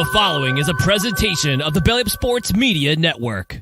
The following is a presentation of the Belly Up Sports Media Network.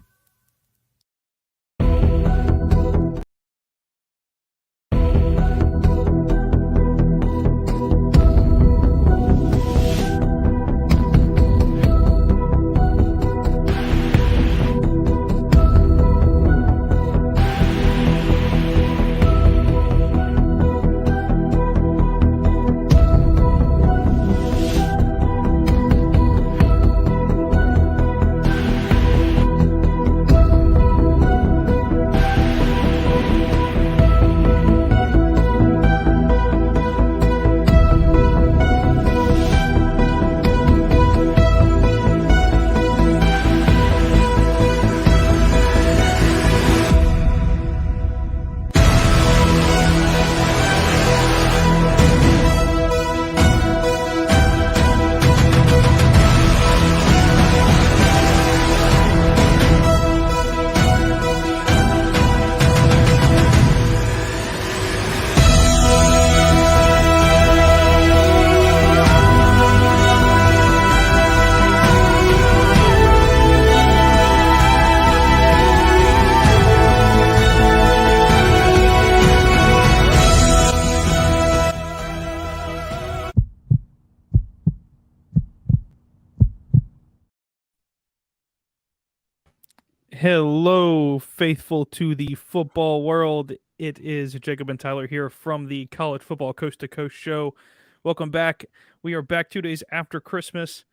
Hello, faithful to the football world. It is Jacob and Tyler here from the College Football Coast to Coast show. Welcome back. We are back 2 days after Christmas,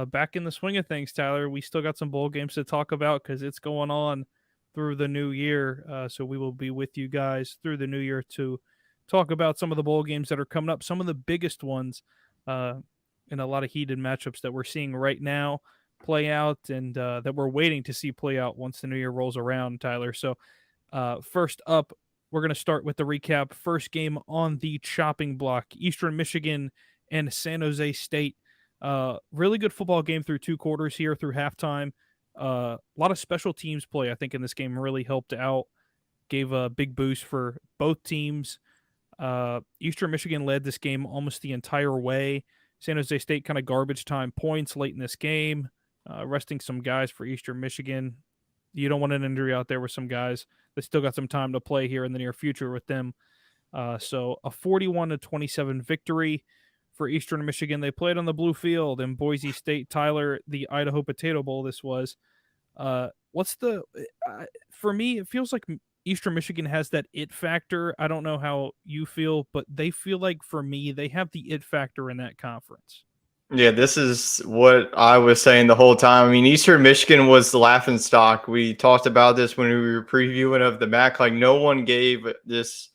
back in the swing of things, Tyler. We still got some bowl games to talk about because it's going on through the new year. So we will be with you guys through the new year to talk about some of the bowl games that are coming up, some of the biggest ones, and a lot of heated matchups that we're seeing right now play out and that we're waiting to see play out once the new year rolls around, Tyler. So first up, we're going to start with the recap. First game on the chopping block, Eastern Michigan and San Jose State. Really good football game through two quarters here through halftime. A lot of special teams play, I think, in this game really helped out, gave a big boost for both teams. Eastern Michigan led this game almost the entire way. San Jose State kind of garbage time points late in this game. Resting some guys for Eastern Michigan. You don't want an injury out there with some guys that still got some time to play here in the near future with them. So a 41-27 victory for Eastern Michigan. They played on the blue field in Boise State. Tyler, the Idaho Potato Bowl this was. For me, it feels like Eastern Michigan has that it factor. I don't know how you feel, but they feel like, for me, they have the it factor in that conference. Yeah, this is what I was saying the whole time. I mean, Eastern Michigan was the laughing stock. We talked about this when we were previewing of the MAC. Like, no one gave this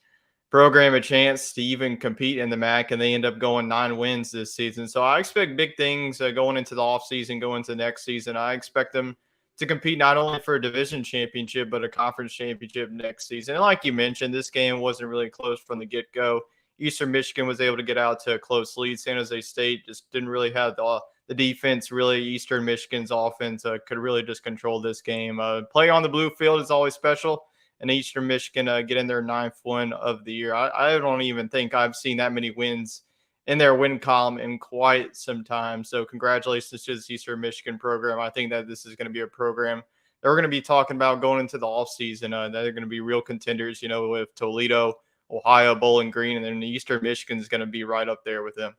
program a chance to even compete in the MAC, and they end up going 9 wins this season. So I expect big things going into the offseason, going into next season. I expect them to compete not only for a division championship, but a conference championship next season. And like you mentioned, this game wasn't really close from the get-go. Eastern Michigan was able to get out to a close lead. San Jose State just didn't really have the defense. Really, Eastern Michigan's offense could really just control this game. Play on the blue field is always special, and Eastern Michigan get in their 9th win of the year. I don't even think I've seen that many wins in their win column in quite some time. So congratulations to this Eastern Michigan program. I think that this is going to be a program that we're going to be talking about going into the offseason. They're going to be real contenders, with Toledo, Ohio, Bowling Green, and then the Eastern Michigan is going to be right up there with them.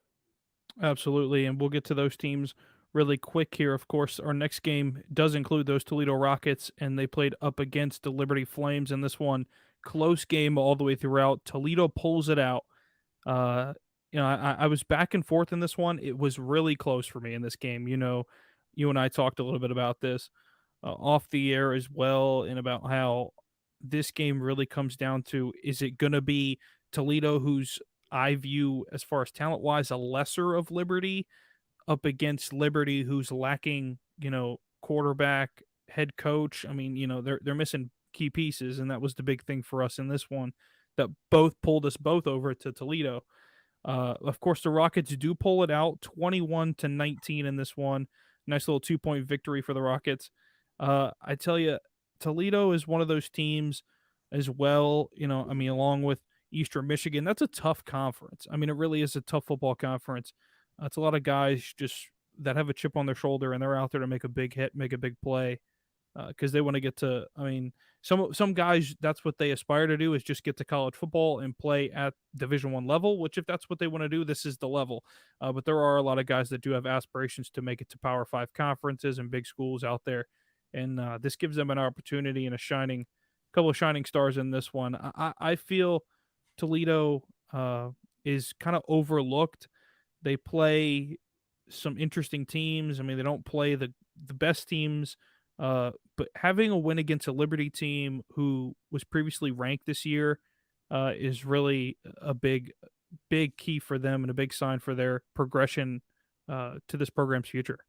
Absolutely, and we'll get to those teams really quick here. Of course, our next game does include those Toledo Rockets, and they played up against the Liberty Flames in this one. Close game all the way throughout. Toledo pulls it out. I was back and forth in this one. It was really close for me in this game. You and I talked a little bit about this off the air as well, and about how this game really comes down to, is it going to be Toledo, who's, I view as far as talent-wise, a lesser of Liberty, up against Liberty, who's lacking, quarterback, head coach. I mean, they're missing key pieces, and that was the big thing for us in this one that both pulled us both over to Toledo. Of course, the Rockets do pull it out, 21-19 in this one. Nice little 2-point victory for the Rockets. I tell you, Toledo is one of those teams as well, along with Eastern Michigan. That's a tough conference. I mean, it really is a tough football conference. It's a lot of guys just that have a chip on their shoulder and they're out there to make a big hit, make a big play, because they want to get to. I mean, some guys, that's what they aspire to do, is just get to college football and play at Division I level. Which, if that's what they want to do, this is the level. But there are a lot of guys that do have aspirations to make it to Power Five conferences and big schools out there, and this gives them an opportunity and a couple of shining stars in this one. I feel Toledo is kind of overlooked. They play some interesting teams. I mean, they don't play the best teams, but having a win against a Liberty team who was previously ranked this year is really a big key for them and a big sign for their progression to this program's future.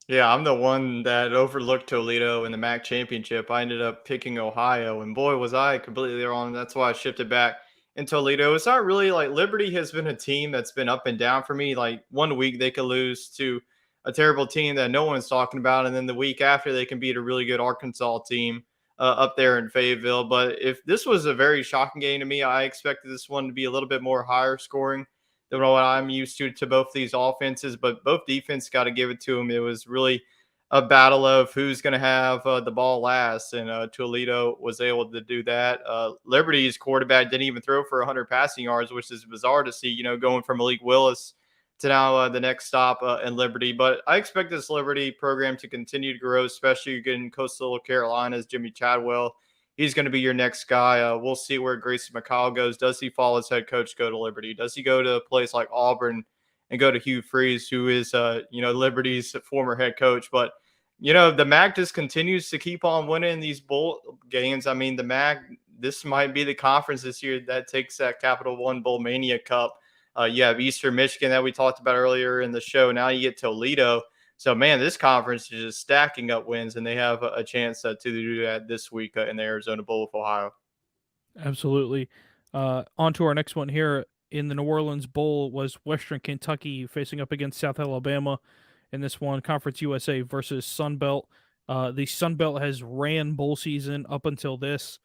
Yeah, I'm the one that overlooked Toledo in the MAC championship. I ended up picking Ohio, and boy, was I completely wrong. That's why I shifted back in Toledo. It's not really like Liberty has been a team that's been up and down for me. Like one week they could lose to a terrible team that no one's talking about, and then the week after they can beat a really good Arkansas team up there in Fayetteville. But if this was a very shocking game to me, I expected this one to be a little bit more higher scoring than what I'm used to both these offenses, but both defense got to give it to them. It was really a battle of who's going to have the ball last, and Toledo was able to do that. Liberty's quarterback didn't even throw for 100 passing yards, which is bizarre to see, going from Malik Willis to now the next stop in Liberty. But I expect this Liberty program to continue to grow, especially again Coastal Carolina's Jimmy Chadwell. He's going to be your next guy. We'll see where Grayson McCall goes. Does he follow his head coach, go to Liberty? Does he go to a place like Auburn and go to Hugh Freeze, who is, Liberty's former head coach? But, the MAC just continues to keep on winning these bowl games. I mean, the MAC, this might be the conference this year that takes that Capital One Bowl Mania Cup. You have Eastern Michigan that we talked about earlier in the show. Now you get Toledo. So, man, this conference is just stacking up wins, and they have a chance to do that this week in the Arizona Bowl of Ohio. Absolutely. On to our next one here in the New Orleans Bowl was Western Kentucky facing up against South Alabama in this one, Conference USA versus Sun Belt. The Sun Belt has ran bowl season up until this.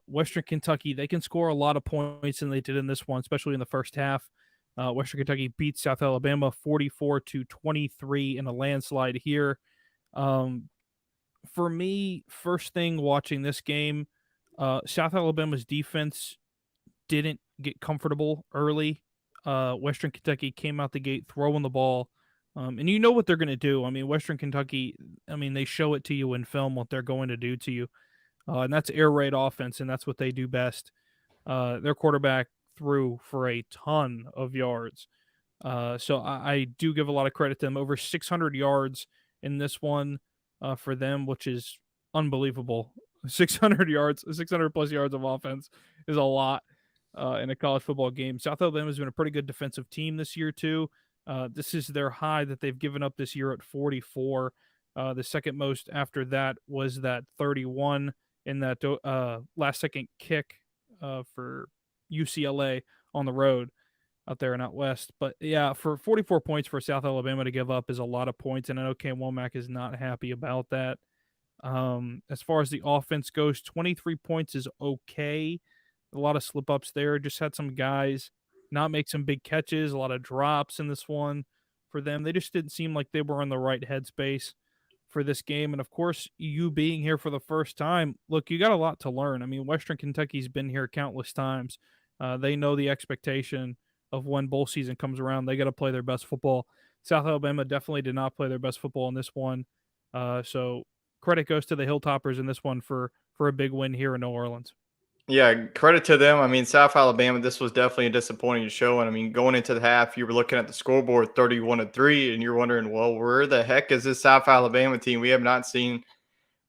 Western Kentucky, they can score a lot of points, and they did in this one, especially in the first half. Western Kentucky beat South Alabama 44-23 in a landslide here. For me, first thing watching this game, South Alabama's defense didn't get comfortable early. Western Kentucky came out the gate throwing the ball, and you know what they're going to do. I mean, Western Kentucky, they show it to you in film what they're going to do to you, and that's air raid offense, and that's what they do best. Their quarterback threw for a ton of yards. So I do give a lot of credit to them. Over 600 yards in this one for them, which is unbelievable. 600 yards, 600 plus yards of offense is a lot in a college football game. South Alabama has been a pretty good defensive team this year too. This is their high that they've given up this year at 44. The second most after that was that 31 in that last second kick for UCLA on the road out there and out west. But yeah, for 44 points for South Alabama to give up is a lot of points, and I know Cam Womack is not happy about that. As far as the offense goes, 23 points is okay. A lot of slip ups there. Just had some guys not make some big catches, a lot of drops in this one for them. They just didn't seem like they were in the right headspace for this game. And of course, you being here for the first time, look, you got a lot to learn. I mean, Western Kentucky's been here countless times. They know the expectation of when bowl season comes around. They got to play their best football. South Alabama definitely did not play their best football in this one. So credit goes to the Hilltoppers in this one for a big win here in New Orleans. Yeah, credit to them. I mean, South Alabama, this was definitely a disappointing show. And I mean, going into the half, you were looking at the scoreboard 31-3, and you're wondering, well, where the heck is this South Alabama team? We have not seen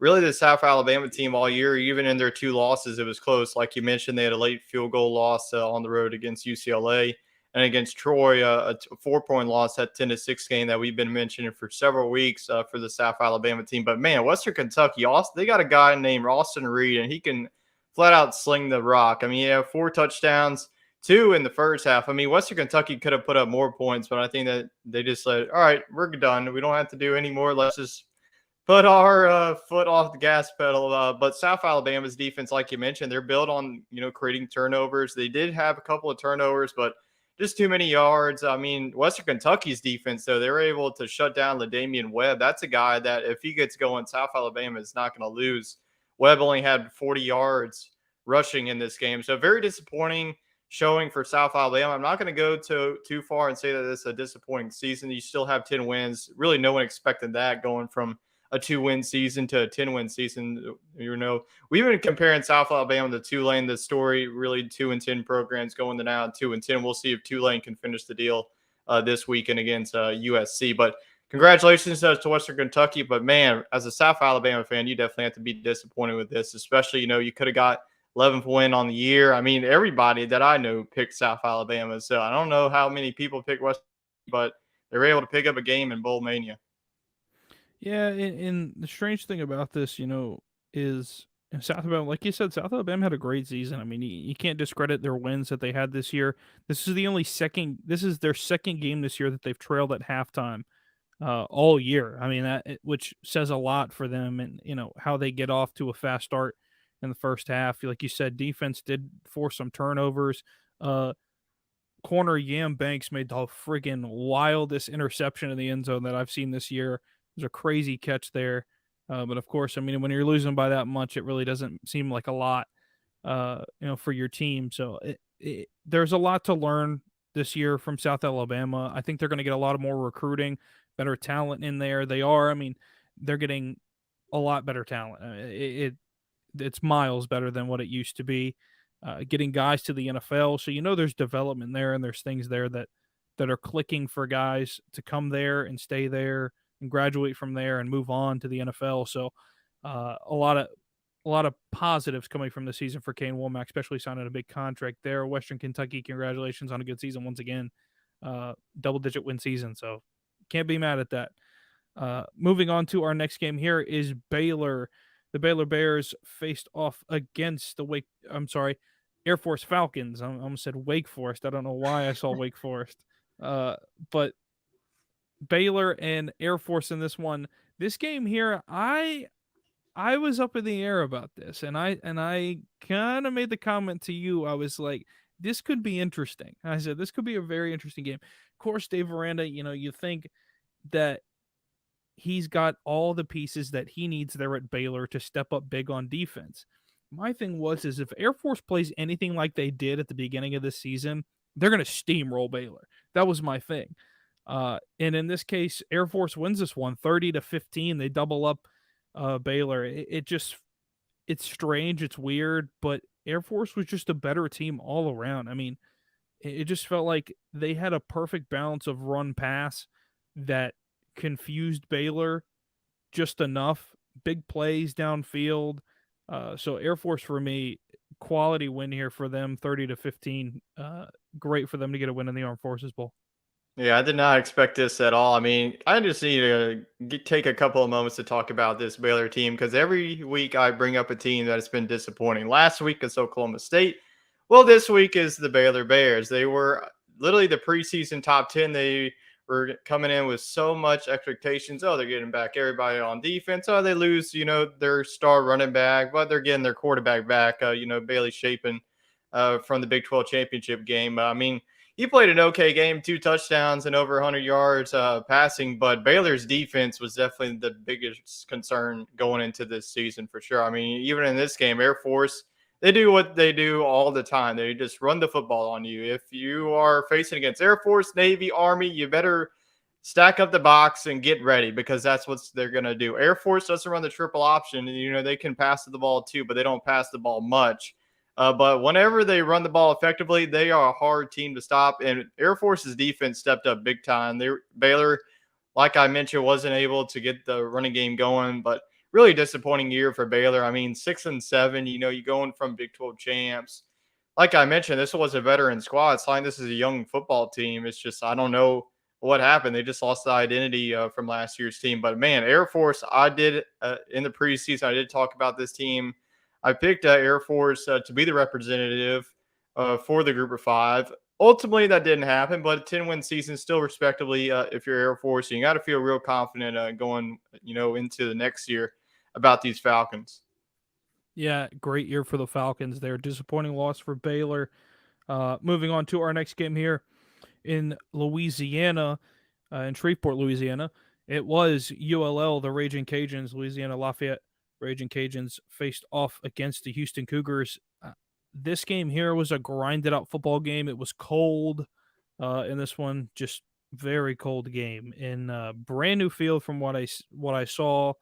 really the South Alabama team all year. Even in their two losses, it was close. Like you mentioned, they had a late field goal loss on the road against UCLA, and against Troy, a 4-point loss, that 10-6 game that we've been mentioning for several weeks for the South Alabama team. But man, Western Kentucky, they got a guy named Austin Reed, and he can flat out sling the rock. I mean, he had 4 touchdowns, 2 in the first half. I mean, Western Kentucky could have put up more points, but I think that they just said, all right, we're done. We don't have to do any more. Let's just put our foot off the gas pedal. But South Alabama's defense, like you mentioned, they're built on, creating turnovers. They did have a couple of turnovers, but just too many yards. I mean, Western Kentucky's defense, though, they were able to shut down LaDamian Webb. That's a guy that if he gets going, South Alabama is not going to lose. Webb only had 40 yards rushing in this game. So very disappointing showing for South Alabama. I'm not going to go too far and say that it's a disappointing season. You still have 10 wins. Really, no one expected that going from a 2-win season to a 10-win season. We've been comparing South Alabama to Tulane. The story really 2-10 programs going to now 2-10. We'll see if Tulane can finish the deal this weekend against USC. But congratulations to Western Kentucky. But man, as a South Alabama fan, you definitely have to be disappointed with this, especially, you could have got 11th win on the year. I mean, everybody that I know picked South Alabama. So I don't know how many people picked West, but they were able to pick up a game in Bowl Mania. Yeah, and the strange thing about this, is South Alabama, like you said, South Alabama had a great season. I mean, you can't discredit their wins that they had this year. This is their second game this year that they've trailed at halftime all year. I mean, which says a lot for them and, how they get off to a fast start in the first half. Like you said, defense did force some turnovers. Corner Yam Banks made the friggin' wildest interception in the end zone that I've seen this year. There's a crazy catch there. But of course, I mean, when you're losing by that much, it really doesn't seem like a lot, for your team. So there's a lot to learn this year from South Alabama. I think they're going to get a lot of more recruiting, better talent in there. They are. I mean, they're getting a lot better talent. It's miles better than what it used to be. Getting guys to the NFL, so there's development there, and there's things there that are clicking for guys to come there and stay there and graduate from there and move on to the NFL. So a lot of positives coming from the season for Kane Womack, especially signing a big contract there. Western Kentucky, congratulations on a good season once again, double-digit win season. So can't be mad at that. Moving on to our next game here is Baylor. The Baylor Bears faced off against Air Force Falcons. I almost said Wake Forest. I don't know why I saw Wake Forest. But Baylor and Air Force in this one. This game here, I was up in the air about this, and I kind of made the comment to you. I was like, this could be interesting. I said this could be a very interesting game. Of course, Dave Aranda, you think that he's got all the pieces that he needs there at Baylor to step up big on defense. My thing is if Air Force plays anything like they did at the beginning of this season, they're going to steamroll Baylor. That was my thing. And in this case, Air Force wins this one 30-15. They double up Baylor. It's strange. It's weird, but Air Force was just a better team all around. I mean, it just felt like they had a perfect balance of run pass that confused Baylor just enough. Big plays downfield. So Air Force for me, quality win here for them, 30-15. Great for them to get a win in the Armed Forces Bowl. Yeah, I did not expect this at all. I mean, I just need to take a couple of moments to talk about this Baylor team because every week I bring up a team that's been disappointing. Last week it's Oklahoma State. Well, this week is the Baylor Bears. They were literally the preseason top 10. They were coming in with so much expectations. Oh, they're getting back everybody on defense. Oh, they lose, their star running back, but they're getting their quarterback back, Bailey Chapin from the Big 12 championship game. I mean, he played an okay game, 2 touchdowns and over 100 yards passing, but Baylor's defense was definitely the biggest concern going into this season for sure. I mean, even in this game, Air Force, they do what they do all the time. They just run the football on you. If you are facing against Air Force, Navy, Army, you better stack up the box and get ready because that's what they're going to do. Air Force doesn't run the triple option. And, they can pass the ball too, but they don't pass the ball much. But whenever they run the ball effectively, they are a hard team to stop. And Air Force's defense stepped up big time. Baylor, like I mentioned, wasn't able to get the running game going, but really disappointing year for Baylor. I mean, 6-7, you're going from Big 12 champs. Like I mentioned, this was a veteran squad. It's like this is a young football team. It's just, I don't know what happened. They just lost the identity from last year's team. But man, Air Force, I did in the preseason, I did talk about this team. I picked Air Force to be the representative for the Group of 5. Ultimately, that didn't happen, but a 10-win season still respectively if you're Air Force. You got to feel real confident going, into the next year about these Falcons. Yeah, great year for the Falcons there. Disappointing loss for Baylor. Moving on to our next game here. in Louisiana, in Shreveport, Louisiana. It was ULL, the Raging Cajuns, Louisiana Lafayette Raging Cajuns faced off against the Houston Cougars. This game here was a grinded out football game. It was cold in this one, just very cold game in brand new field from what I saw,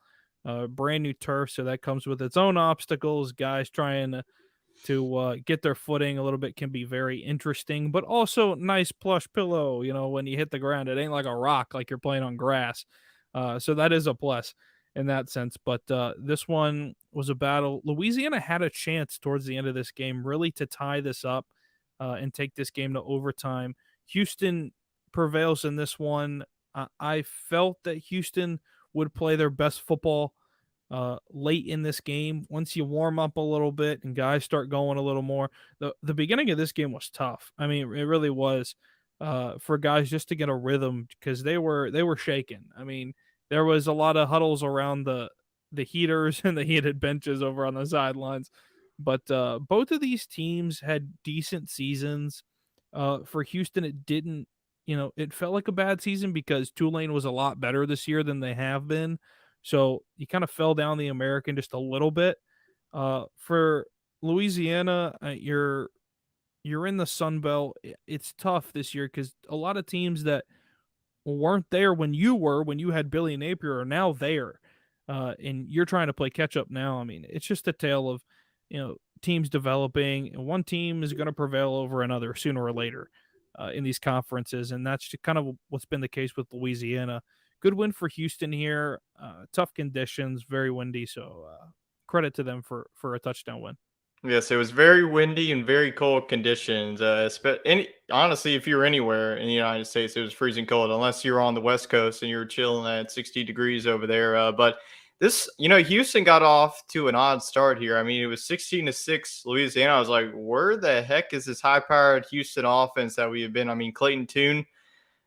brand new turf, so that comes with its own obstacles. Guys trying to get their footing a little bit can be very interesting, but also nice plush pillow. When you hit the ground, it ain't like a rock like you're playing on grass. So that is a plus in that sense. But this one was a battle. Louisiana had a chance towards the end of this game really to tie this up and take this game to overtime. Houston prevails in this one. I felt that Houston would play their best football late in this game. Once you warm up a little bit and guys start going a little more, the beginning of this game was tough. I mean, it really was for guys just to get a rhythm because they were shaking. I mean, there was a lot of huddles around the heaters and the heated benches over on the sidelines. But both of these teams had decent seasons. For Houston, it didn't. It felt like a bad season because Tulane was a lot better this year than they have been. So you kind of fell down the American just a little bit. For Louisiana, you're in the Sun Belt. It's tough this year because a lot of teams that weren't there when you had Billy Napier are now there, and you're trying to play catch up now. I mean, it's just a tale of teams developing, and one team is going to prevail over another sooner or later in these conferences, and that's just kind of what's been the case with Louisiana. Good win for Houston here. Tough conditions, very windy, so credit to them for a touchdown win. Yes, it was very windy and very cold conditions. Honestly, if you were anywhere in the United States, it was freezing cold, unless you're on the West Coast and you're chilling at 60 degrees over there. But this, Houston got off to an odd start here. I mean, it was 16-6 Louisiana. I was like, where the heck is this high-powered Houston offense that we have been? I mean, Clayton Tune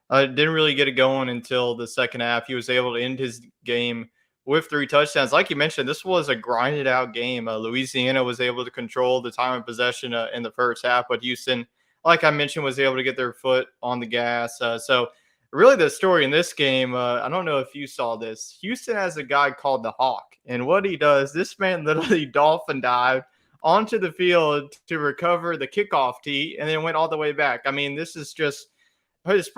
didn't really get it going until the second half. He was able to end his game with 3 touchdowns. Like you mentioned, this was a grinded out game. Louisiana was able to control the time of possession in the first half, but Houston, like I mentioned, was able to get their foot on the gas. So really the story in this game, I don't know if you saw this. Houston has a guy called the Hawk, and what he does, this man literally dolphin dived onto the field to recover the kickoff tee and then went all the way back. I mean, this is just his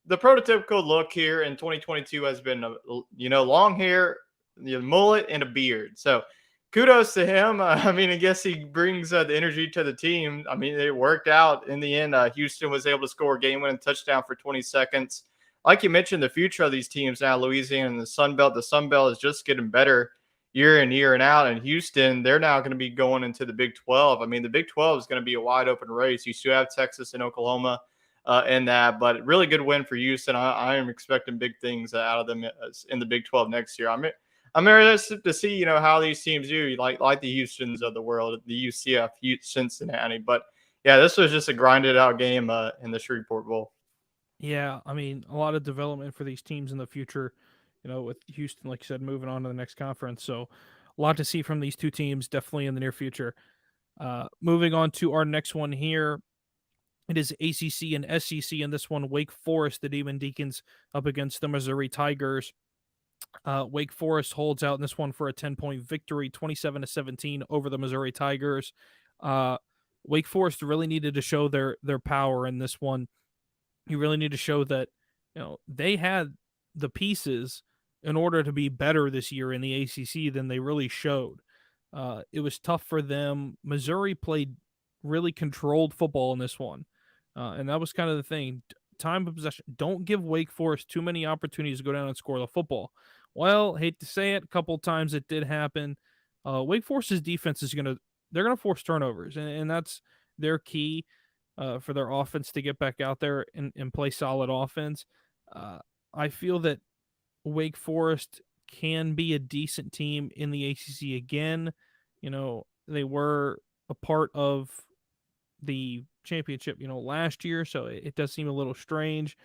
the prototypical look here in 2022 has been, long hair, mullet, and a beard. So kudos to him. I mean, I guess he brings the energy to the team. I mean, it worked out in the end. Houston was able to score a game-winning touchdown for 20 seconds. Like you mentioned, the future of these teams now, Louisiana and the Sun Belt. The Sun Belt is just getting better year in, year and out. And Houston, they're now going to be going into the Big 12. I mean, the Big 12 is going to be a wide open race. You still have Texas and Oklahoma in that, but really good win for Houston. I am expecting big things out of them in the Big 12 next year. I'm interested to see, how these teams do, like the Houstons of the world, the UCF, Cincinnati. But yeah, this was just a grinded out game in the Shreveport Bowl. Yeah, I mean, a lot of development for these teams in the future, with Houston, like you said, moving on to the next conference. So a lot to see from these two teams, definitely in the near future. Moving on to our next one here. It is ACC and SEC in this one. Wake Forest, the Demon Deacons, up against the Missouri Tigers. Wake Forest holds out in this one for a 10-point victory, 27-17 over the Missouri Tigers. Wake Forest really needed to show their power in this one. You really need to show that they had the pieces in order to be better this year in the ACC than they really showed. It was tough for them. Missouri played really controlled football in this one. And that was kind of the thing. Time of possession. Don't give Wake Forest too many opportunities to go down and score the football. Well, hate to say it, a couple of times it did happen. Wake Forest's defense is they're gonna force turnovers, and that's their key for their offense to get back out there and play solid offense. I feel that Wake Forest can be a decent team in the ACC again. They were a part of the championship, last year, so it does seem a little strange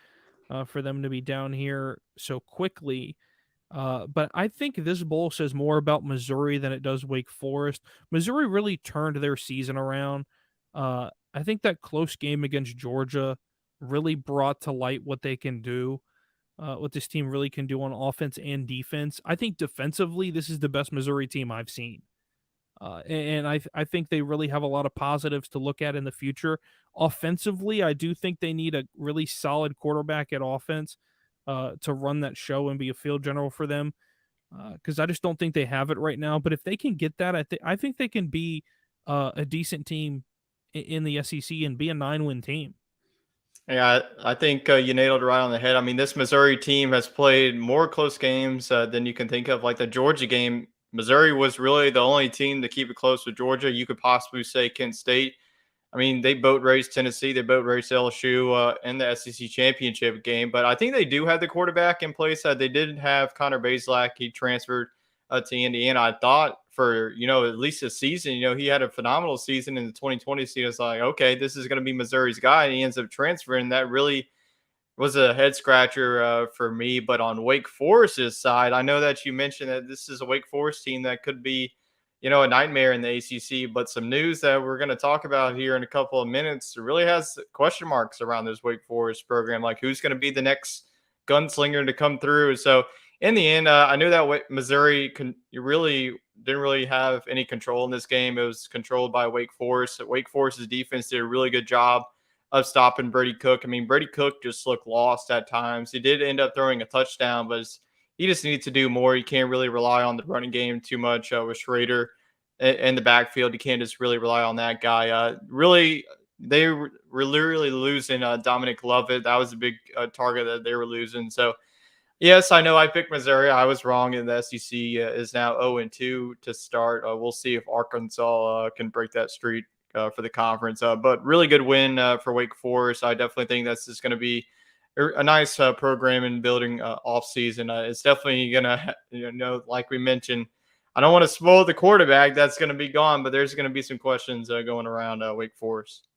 for them to be down here so quickly. But I think this bowl says more about Missouri than it does Wake Forest. Missouri really turned their season around. I think that close game against Georgia really brought to light what they can do, what this team really can do on offense and defense. I think defensively, this is the best Missouri team I've seen. And I think they really have a lot of positives to look at in the future. Offensively, I do think they need a really solid quarterback at offense to run that show and be a field general for them. Because I just don't think they have it right now. But if they can get that, I think they can be a decent team in the SEC and be a 9-win team. Yeah, I think you nailed it right on the head. I mean, this Missouri team has played more close games than you can think of. Like the Georgia game, Missouri was really the only team to keep it close with Georgia. You could possibly say Kent State. I mean, they boat raced Tennessee, they boat raced LSU in the SEC championship game. But I think they do have the quarterback in place. They did have Connor Bazelak. He transferred to Indiana. I thought for at least a season, he had a phenomenal season in the 2020 season. It's like, okay, this is going to be Missouri's guy, and he ends up transferring. That really was a head scratcher for me. But on Wake Forest's side, I know that you mentioned that this is a Wake Forest team that could be, a nightmare in the ACC. But some news that we're going to talk about here in a couple of minutes really has question marks around this Wake Forest program. Like, who's going to be the next gunslinger to come through? So in the end, I knew that Missouri didn't really have any control in this game. It was controlled by Wake Forest. Wake Forest's defense did a really good job of stopping Brady Cook. I mean, Brady Cook just looked lost at times. He did end up throwing a touchdown, but he just needs to do more. You can't really rely on the running game too much with Schrader in the backfield. You can't just really rely on that guy. They were literally losing Dominic Lovett. That was a big target that they were losing. So, yes, I know I picked Missouri. I was wrong, and the SEC is now 0-2 to start. We'll see if Arkansas can break that streak for the conference. But really good win for Wake Forest. I definitely think that's just going to be a nice program in building off season. It's definitely going to, like we mentioned, I don't want to spoil the quarterback. That's going to be gone, but there's going to be some questions going around Wake Forest.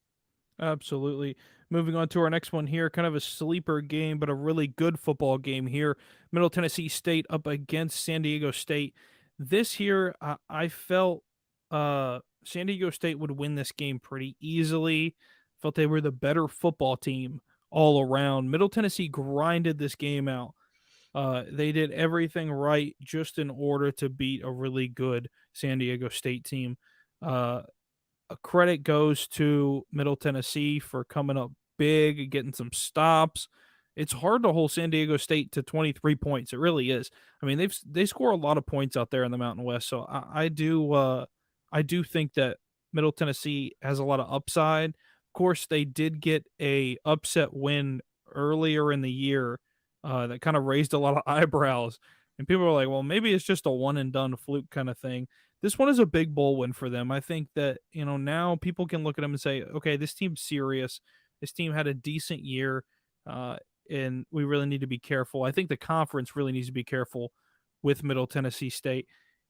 Absolutely. Moving on to our next one here, kind of a sleeper game, but a really good football game here. Middle Tennessee State up against San Diego State. This here, I felt San Diego State would win this game pretty easily. Felt they were the better football team all around. Middle Tennessee grinded this game out. They did everything right just in order to beat a really good San Diego State team. A credit goes to Middle Tennessee for coming up big, getting some stops. It's hard to hold San Diego State to 23 points. It really is. I mean, they score a lot of points out there in the Mountain West. So I do think that Middle Tennessee has a lot of upside. Of course, they did get a upset win earlier in the year that kind of raised a lot of eyebrows. And people are like, well, maybe it's just a one and done fluke kind of thing. This one is a big bowl win for them. I think that, now people can look at them and say, okay, this team's serious. This team had a decent year, and we really need to be careful. I think the conference really needs to be careful with Middle Tennessee State.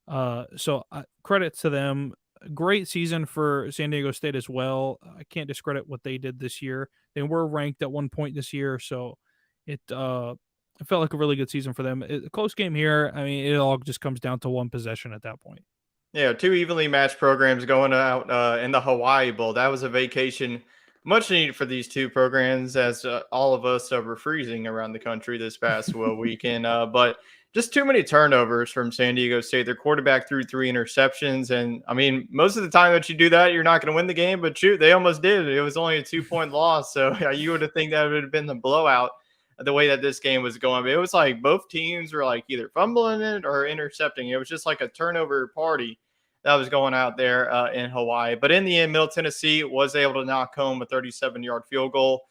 So credit to them. Great season for San Diego State as well. I can't discredit what they did this year. They were ranked at one point this year, so it felt like a really good season for them. A close game here. I mean, it all just comes down to one possession at that point. Yeah, two evenly matched programs going out in the Hawaii Bowl. That was a vacation much needed for these two programs, as all of us were freezing around the country this past weekend. But just too many turnovers from San Diego State. Their quarterback threw 3 interceptions. And, I mean, most of the time that you do that, you're not going to win the game. But, shoot, they almost did. It was only a 2-point loss. So you would have think that would have been the blowout the way that this game was going. But it was like both teams were like either fumbling it or intercepting. It was just like a turnover party that was going out there in Hawaii. But in the end, Middle Tennessee was able to knock home a 37-yard field goal.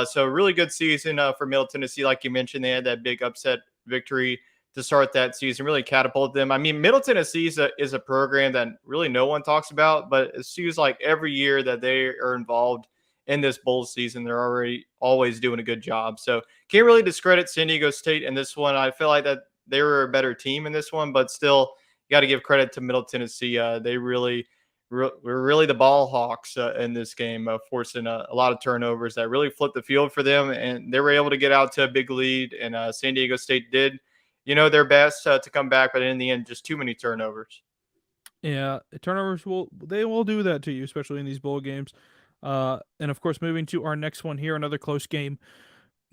So a really good season for Middle Tennessee. Like you mentioned, they had that big upset victory to start that season, really catapulted them. I mean, Middle Tennessee is a program that really no one talks about, but it seems like every year that they are involved in this bowl season, they're always doing a good job. So can't really discredit San Diego State in this one. I feel like that they were a better team in this one, but still, you got to give credit to Middle Tennessee. They were really the ball hawks in this game, forcing a lot of turnovers that really flipped the field for them, and they were able to get out to a big lead. And San Diego State did, their best to come back, but in the end, just too many turnovers. Yeah, turnovers will do that to you, especially in these bowl games. And of course, moving to our next one here, another close game.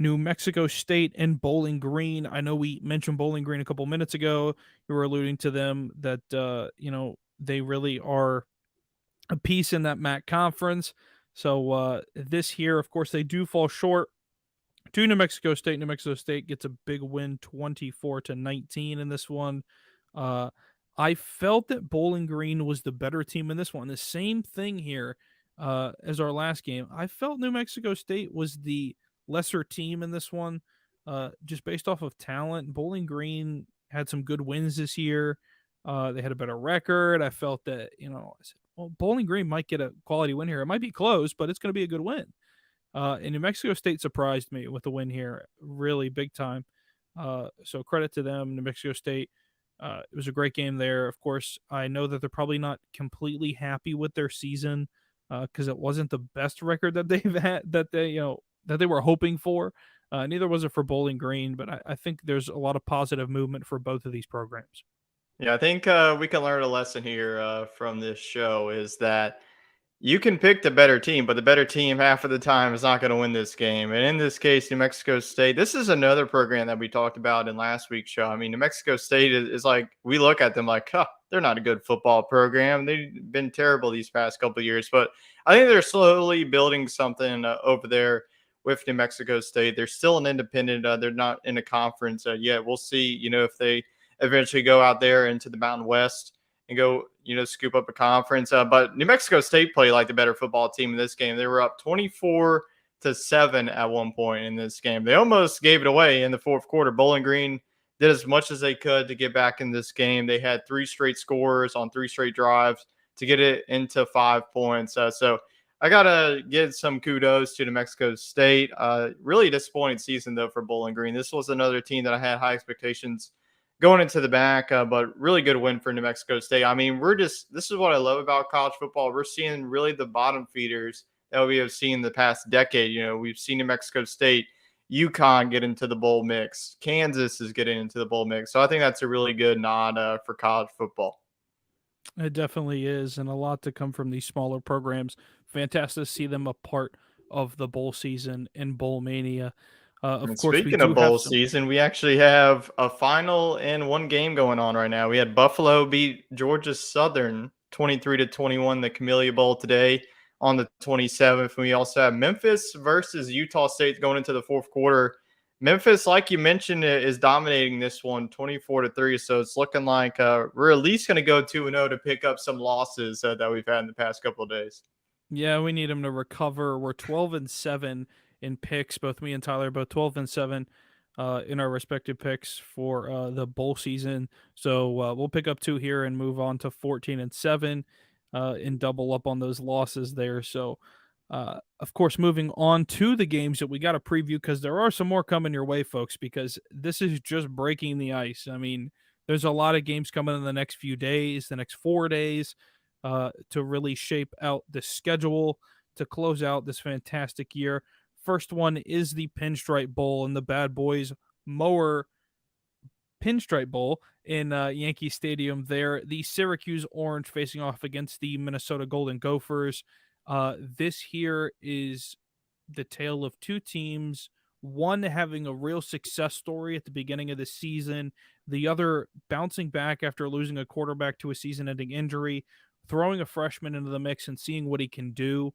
New Mexico State and Bowling Green. I know we mentioned Bowling Green a couple minutes ago. You were alluding to them that they really are a piece in that MAC conference. So this here, of course, they do fall short to New Mexico State. New Mexico State gets a big win, 24-19 in this one. Uh, I felt that Bowling Green was the better team in this one. The same thing here as our last game. I felt New Mexico State was the lesser team in this one, just based off of talent. Bowling Green had some good wins this year. They had a better record. I felt that, I said, well, Bowling Green might get a quality win here. It might be close, but it's going to be a good win. And New Mexico State surprised me with the win here, really big time. So credit to them, New Mexico State. It was a great game there. Of course, I know that they're probably not completely happy with their season because it wasn't the best record that they've had that they were hoping for. Neither was it for Bowling Green, but I think there's a lot of positive movement for both of these programs. Yeah, I think we can learn a lesson here from this show is that you can pick the better team, but the better team half of the time is not going to win this game. And in this case, New Mexico State, this is another program that we talked about in last week's show. I mean, New Mexico State is like, we look at them like, huh, they're not a good football program. They've been terrible these past couple of years, but I think they're slowly building something over there with New Mexico State. They're still an independent. They're not in a conference yet. We'll see, if they eventually go out there into the Mountain West and go, scoop up a conference. But New Mexico State played like the better football team in this game. They were up 24-7 at one point in this game. They almost gave it away in the fourth quarter. Bowling Green did as much as they could to get back in this game. They had 3 straight scores on 3 straight drives to get it into 5 points. So I got to give some kudos to New Mexico State. Really disappointing season, though, for Bowling Green. This was another team that I had high expectations going into the back, but really good win for New Mexico State. I mean, this is what I love about college football. We're seeing really the bottom feeders that we have seen the past decade. We've seen New Mexico State, UConn get into the bowl mix. Kansas is getting into the bowl mix. So I think that's a really good nod for college football. It definitely is, and a lot to come from these smaller programs. Fantastic to see them a part of the bowl season in Bowl Mania. Of course, Speaking of bowl season, we actually have a final and one game going on right now. We had Buffalo beat Georgia Southern 23-21, the Camellia Bowl today on the 27th. And we also have Memphis versus Utah State going into the fourth quarter. Memphis, like you mentioned, is dominating this one 24-3. So it's looking like we're at least going to go 2-0 to pick up some losses that we've had in the past couple of days. Yeah, we need them to recover. We're 12-7 in picks. Both me and Tyler, both 12-7 in our respective picks for the bowl season. So we'll pick up 2 here and move on to 14-7 and double up on those losses there. So, of course, moving on to the games that we got to preview because there are some more coming your way, folks, because this is just breaking the ice. I mean, there's a lot of games coming in the next few days, the next 4 days, to really shape out the schedule to close out this fantastic year. First one is the Pinstripe Bowl and the Bad Boys Mower Pinstripe Bowl in Yankee Stadium there. The Syracuse Orange facing off against the Minnesota Golden Gophers. This here is the tale of 2 teams, one having a real success story at the beginning of the season, the other bouncing back after losing a quarterback to a season-ending injury, throwing a freshman into the mix and seeing what he can do.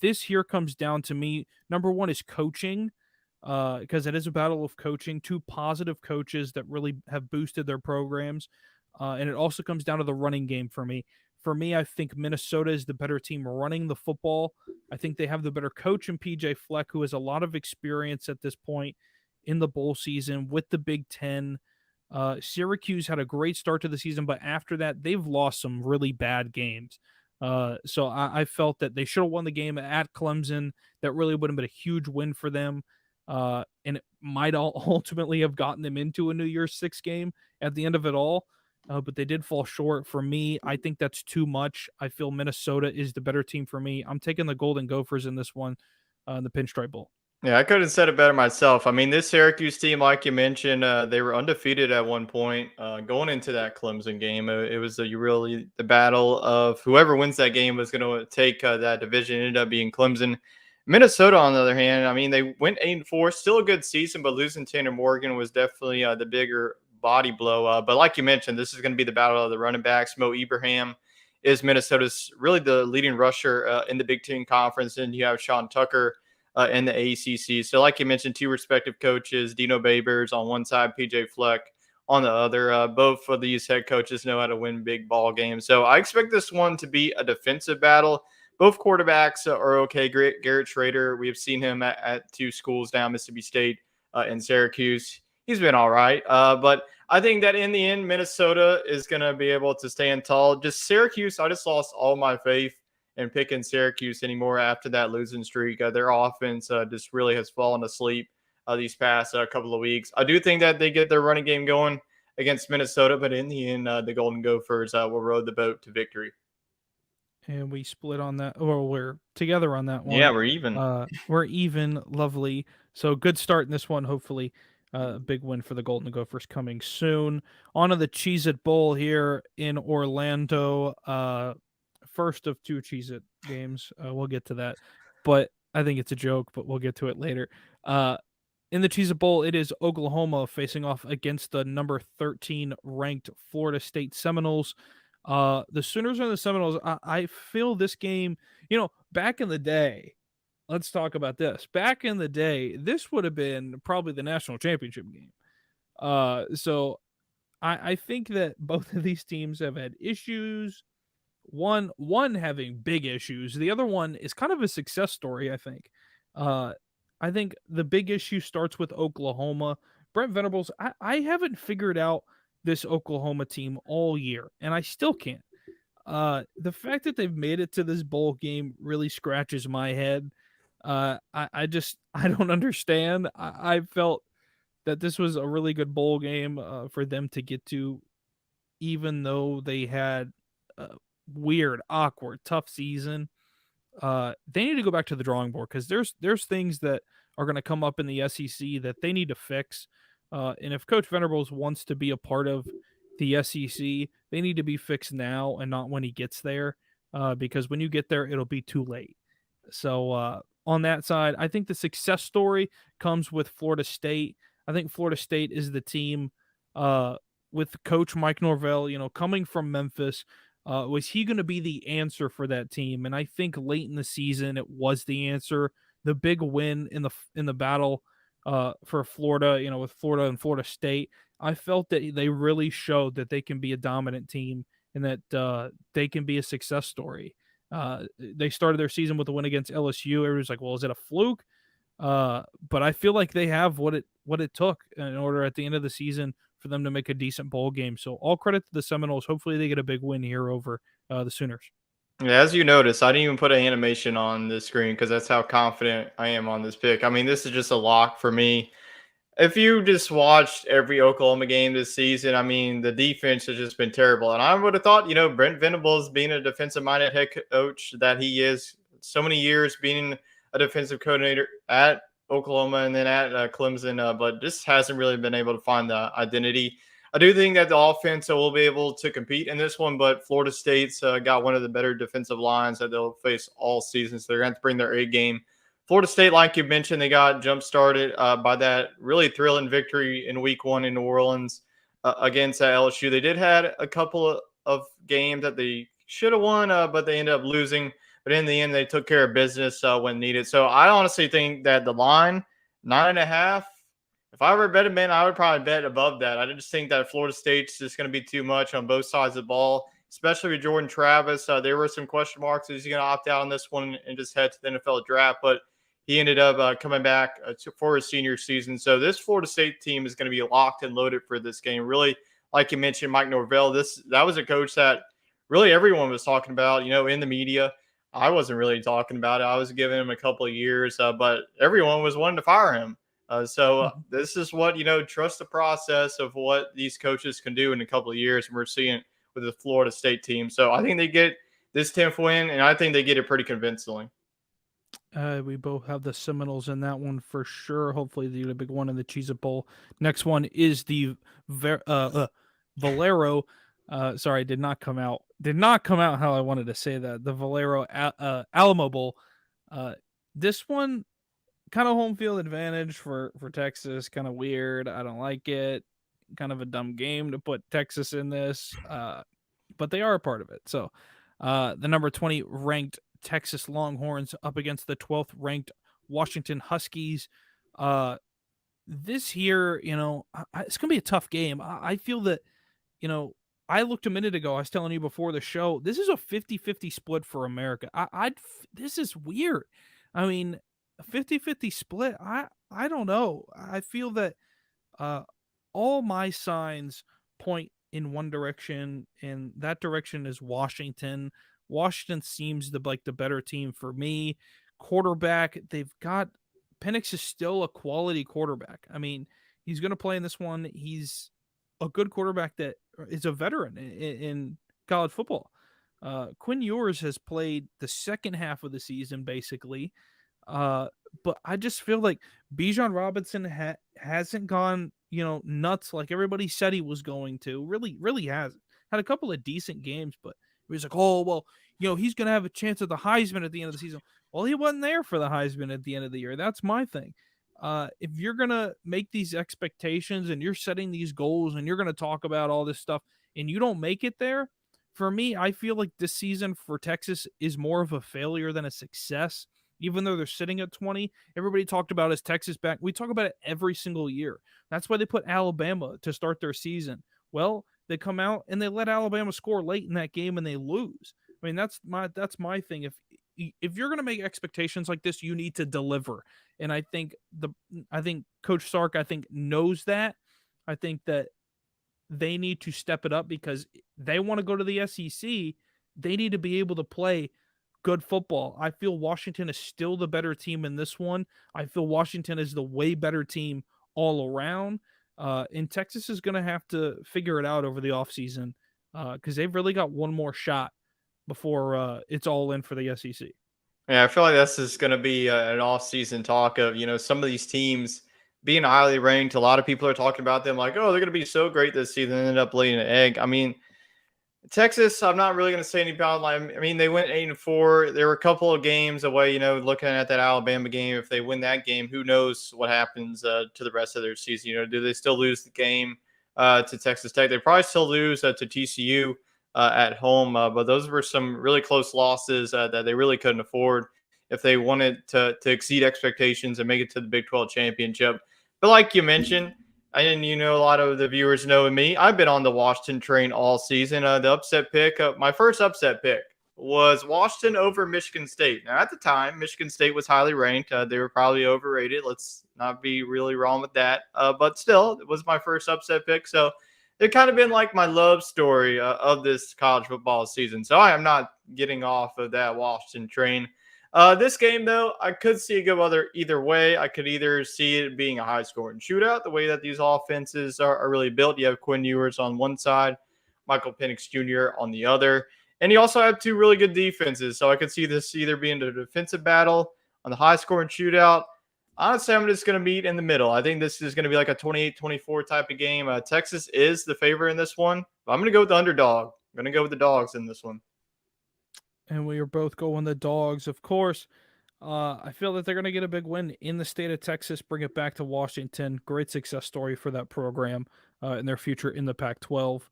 This here comes down to me. Number one is coaching, because it is a battle of coaching. 2 positive coaches that really have boosted their programs. And it also comes down to the running game for me. For me, I think Minnesota is the better team running the football. I think they have the better coach in PJ Fleck, who has a lot of experience at this point in the bowl season with the Big Ten. Syracuse had a great start to the season, but after that, they've lost some really bad games. So I felt that they should have won the game at Clemson. That really would have been a huge win for them. And it might ultimately have gotten them into a New Year's Six game at the end of it all. But they did fall short. For me, I think that's too much. I feel Minnesota is the better team for me. I'm taking the Golden Gophers in this one, the Pinstripe Bowl. Yeah, I couldn't have said it better myself. I mean, this Syracuse team, like you mentioned, they were undefeated at one point going into that Clemson game. It was really the battle of whoever wins that game was going to take that division. It ended up being Clemson. Minnesota, on the other hand, I mean, they went 8-4, still a good season, but losing Tanner Morgan was definitely the bigger body blow. But like you mentioned, this is going to be the battle of the running backs. Mo Ibrahim is Minnesota's really the leading rusher in the Big Ten Conference, and you have Sean Tucker in the ACC. So, like you mentioned, two respective coaches, Dino Babers on one side, PJ Fleck on the other. Both of these head coaches know how to win big ball games. So, I expect this one to be a defensive battle. Both quarterbacks are okay. Garrett Schrader, we have seen him at two schools now, Mississippi State and Syracuse. He's been all right. But I think that in the end, Minnesota is going to be able to stand tall. Just Syracuse, I just lost all my faith in picking Syracuse anymore after that losing streak. Their offense just really has fallen asleep these past couple of weeks. I do think that they get their running game going against Minnesota, but in the end, the Golden Gophers will row the boat to victory. And we split on that, or we're together on that one. Yeah, we're even. We're even. Lovely. So good start in this one. Hopefully, a big win for the Golden Gophers coming soon. On to the Cheez-It Bowl here in Orlando. First of two Cheez-It games. We'll get to that, but I think it's a joke. But we'll get to it later. In the Cheez-It Bowl, it is Oklahoma facing off against the number 13 ranked Florida State Seminoles. The Sooners and the Seminoles, I feel this game, back in the day, let's talk about this. Back in the day, this would have been probably the national championship game. So I think that both of these teams have had issues. One having big issues. The other one is kind of a success story, I think. I think the big issue starts with Oklahoma. Brent Venables, I haven't figured out this Oklahoma team all year, and I still can't. The fact that they've made it to this bowl game really scratches my head. I don't understand. I felt that this was a really good bowl game for them to get to, even though they had a weird, awkward, tough season. They need to go back to the drawing board because there's things that are going to come up in the SEC that they need to fix. And if Coach Venables wants to be a part of the SEC, they need to be fixed now and not when he gets there, because when you get there, it'll be too late. So on that side, I think the success story comes with Florida State. I think Florida State is the team with Coach Mike Norvell, coming from Memphis. Was he going to be the answer for that team? And I think late in the season, it was the answer. The big win in the battle for Florida, with Florida and Florida State, I felt that they really showed that they can be a dominant team and that they can be a success story. They started their season with a win against LSU. Everybody's like, well, is it a fluke? But I feel like they have what it took in order at the end of the season for them to make a decent bowl game. So all credit to the Seminoles. Hopefully they get a big win here over the Sooners. Yeah, as you notice, I didn't even put an animation on the screen because that's how confident I am on this pick. I mean, this is just a lock for me. If you just watched every Oklahoma game this season, I mean, the defense has just been terrible. And I would have thought, Brent Venables being a defensive-minded head coach that he is, so many years being a defensive coordinator at Oklahoma and then at Clemson, but just hasn't really been able to find the identity. I do think that the offense will be able to compete in this one, but Florida State's got one of the better defensive lines that they'll face all season, so they're going to have to bring their A game. Florida State, like you mentioned, they got jump-started by that really thrilling victory in Week 1 in New Orleans against LSU. They did had a couple of games that they should have won, but they ended up losing. But in the end, they took care of business when needed. So I honestly think that the line, 9.5, if I were a betting man, I would probably bet above that. I just think that Florida State's just going to be too much on both sides of the ball, especially with Jordan Travis. There were some question marks. Is he going to opt out on this one and just head to the NFL draft? But he ended up coming back for his senior season. So this Florida State team is going to be locked and loaded for this game. Really, like you mentioned, Mike Norvell, that was a coach that really everyone was talking about, in the media. I wasn't really talking about it. I was giving him a couple of years, but everyone was wanting to fire him. So this is what, trust the process of what these coaches can do in a couple of years. And we're seeing it with the Florida State team. So I think they get this 10th win, and I think they get it pretty convincingly. We both have the Seminoles in that one for sure. Hopefully, they get a big one in the Cheez-It Bowl. Next one is the Valero. Sorry, did not come out. Did not come out how I wanted to say that. The Valero Alamo Bowl. This one kind of home field advantage for Texas. Kind of weird. I don't like it. Kind of a dumb game to put Texas in this. But they are a part of it. So, the number 20 ranked Texas Longhorns up against the 12th ranked Washington Huskies. This year, it's going to be a tough game. I feel that, I looked a minute ago. I was telling you before the show, this is a 50-50 split for America. This is weird. I mean, a 50-50 split. I don't know. I feel that all my signs point in one direction, and that direction is Washington. Washington seems the better team for me. Quarterback, they've got Penix is still a quality quarterback. I mean, he's going to play in this one. He's a good quarterback that is a veteran in college football. Quinn Ewers has played the second half of the season basically. But I just feel like Bijan Robinson hasn't gone, nuts like everybody said he was going to. Really hasn't. Had a couple of decent games, but it was like, oh, well, he's going to have a chance at the Heisman at the end of the season. Well, he wasn't there for the Heisman at the end of the year. That's my thing. If you're going to make these expectations and you're setting these goals and you're going to talk about all this stuff and you don't make it there, for me, I feel like this season for Texas is more of a failure than a success. Even though they're sitting at 20, everybody talked about as Texas back. We talk about it every single year. That's why they put Alabama to start their season. Well, they come out and they let Alabama score late in that game and they lose. I mean, that's my thing. If you're going to make expectations like this, you need to deliver. And I think Coach Sark knows that. I think that they need to step it up because they want to go to the SEC. They need to be able to play good football. I feel Washington is still the better team in this one. I feel Washington is the way better team all around. And Texas is going to have to figure it out over the offseason because they've really got one more shot before it's all in for the SEC. Yeah, I feel like this is going to be an off-season talk of, some of these teams being highly ranked. A lot of people are talking about them like, oh, they're going to be so great this season and end up laying an egg. I mean, Texas, I'm not really going to say any about. I mean, they went 8-4. There were a couple of games away. Looking at that Alabama game, if they win that game, who knows what happens to the rest of their season? Do they still lose the game to Texas Tech? They probably still lose to TCU at home. But those were some really close losses that they really couldn't afford if they wanted to exceed expectations and make it to the Big 12 championship. But like you mentioned, and a lot of the viewers know me, I've been on the Washington train all season. The upset pick, my first upset pick was Washington over Michigan State. Now, at the time, Michigan State was highly ranked. They were probably overrated. Let's not be really wrong with that. But still, it was my first upset pick. So it kind of been like my love story of this college football season. So I am not getting off of that Washington train. This game, though, I could see it go either way. I could either see it being a high-scoring shootout, the way that these offenses are really built. You have Quinn Ewers on one side, Michael Penix Jr. on the other. And you also have two really good defenses. So I could see this either being a defensive battle on the high-scoring shootout. Honestly, I'm just going to meet in the middle. I think this is going to be like a 28-24 type of game. Texas is the favorite in this one. But I'm going to go with the underdog. I'm going to go with the dogs in this one. And we are both going the dogs, of course. I feel that they're going to get a big win in the state of Texas, bring it back to Washington. Great success story for that program in their future in the Pac-12.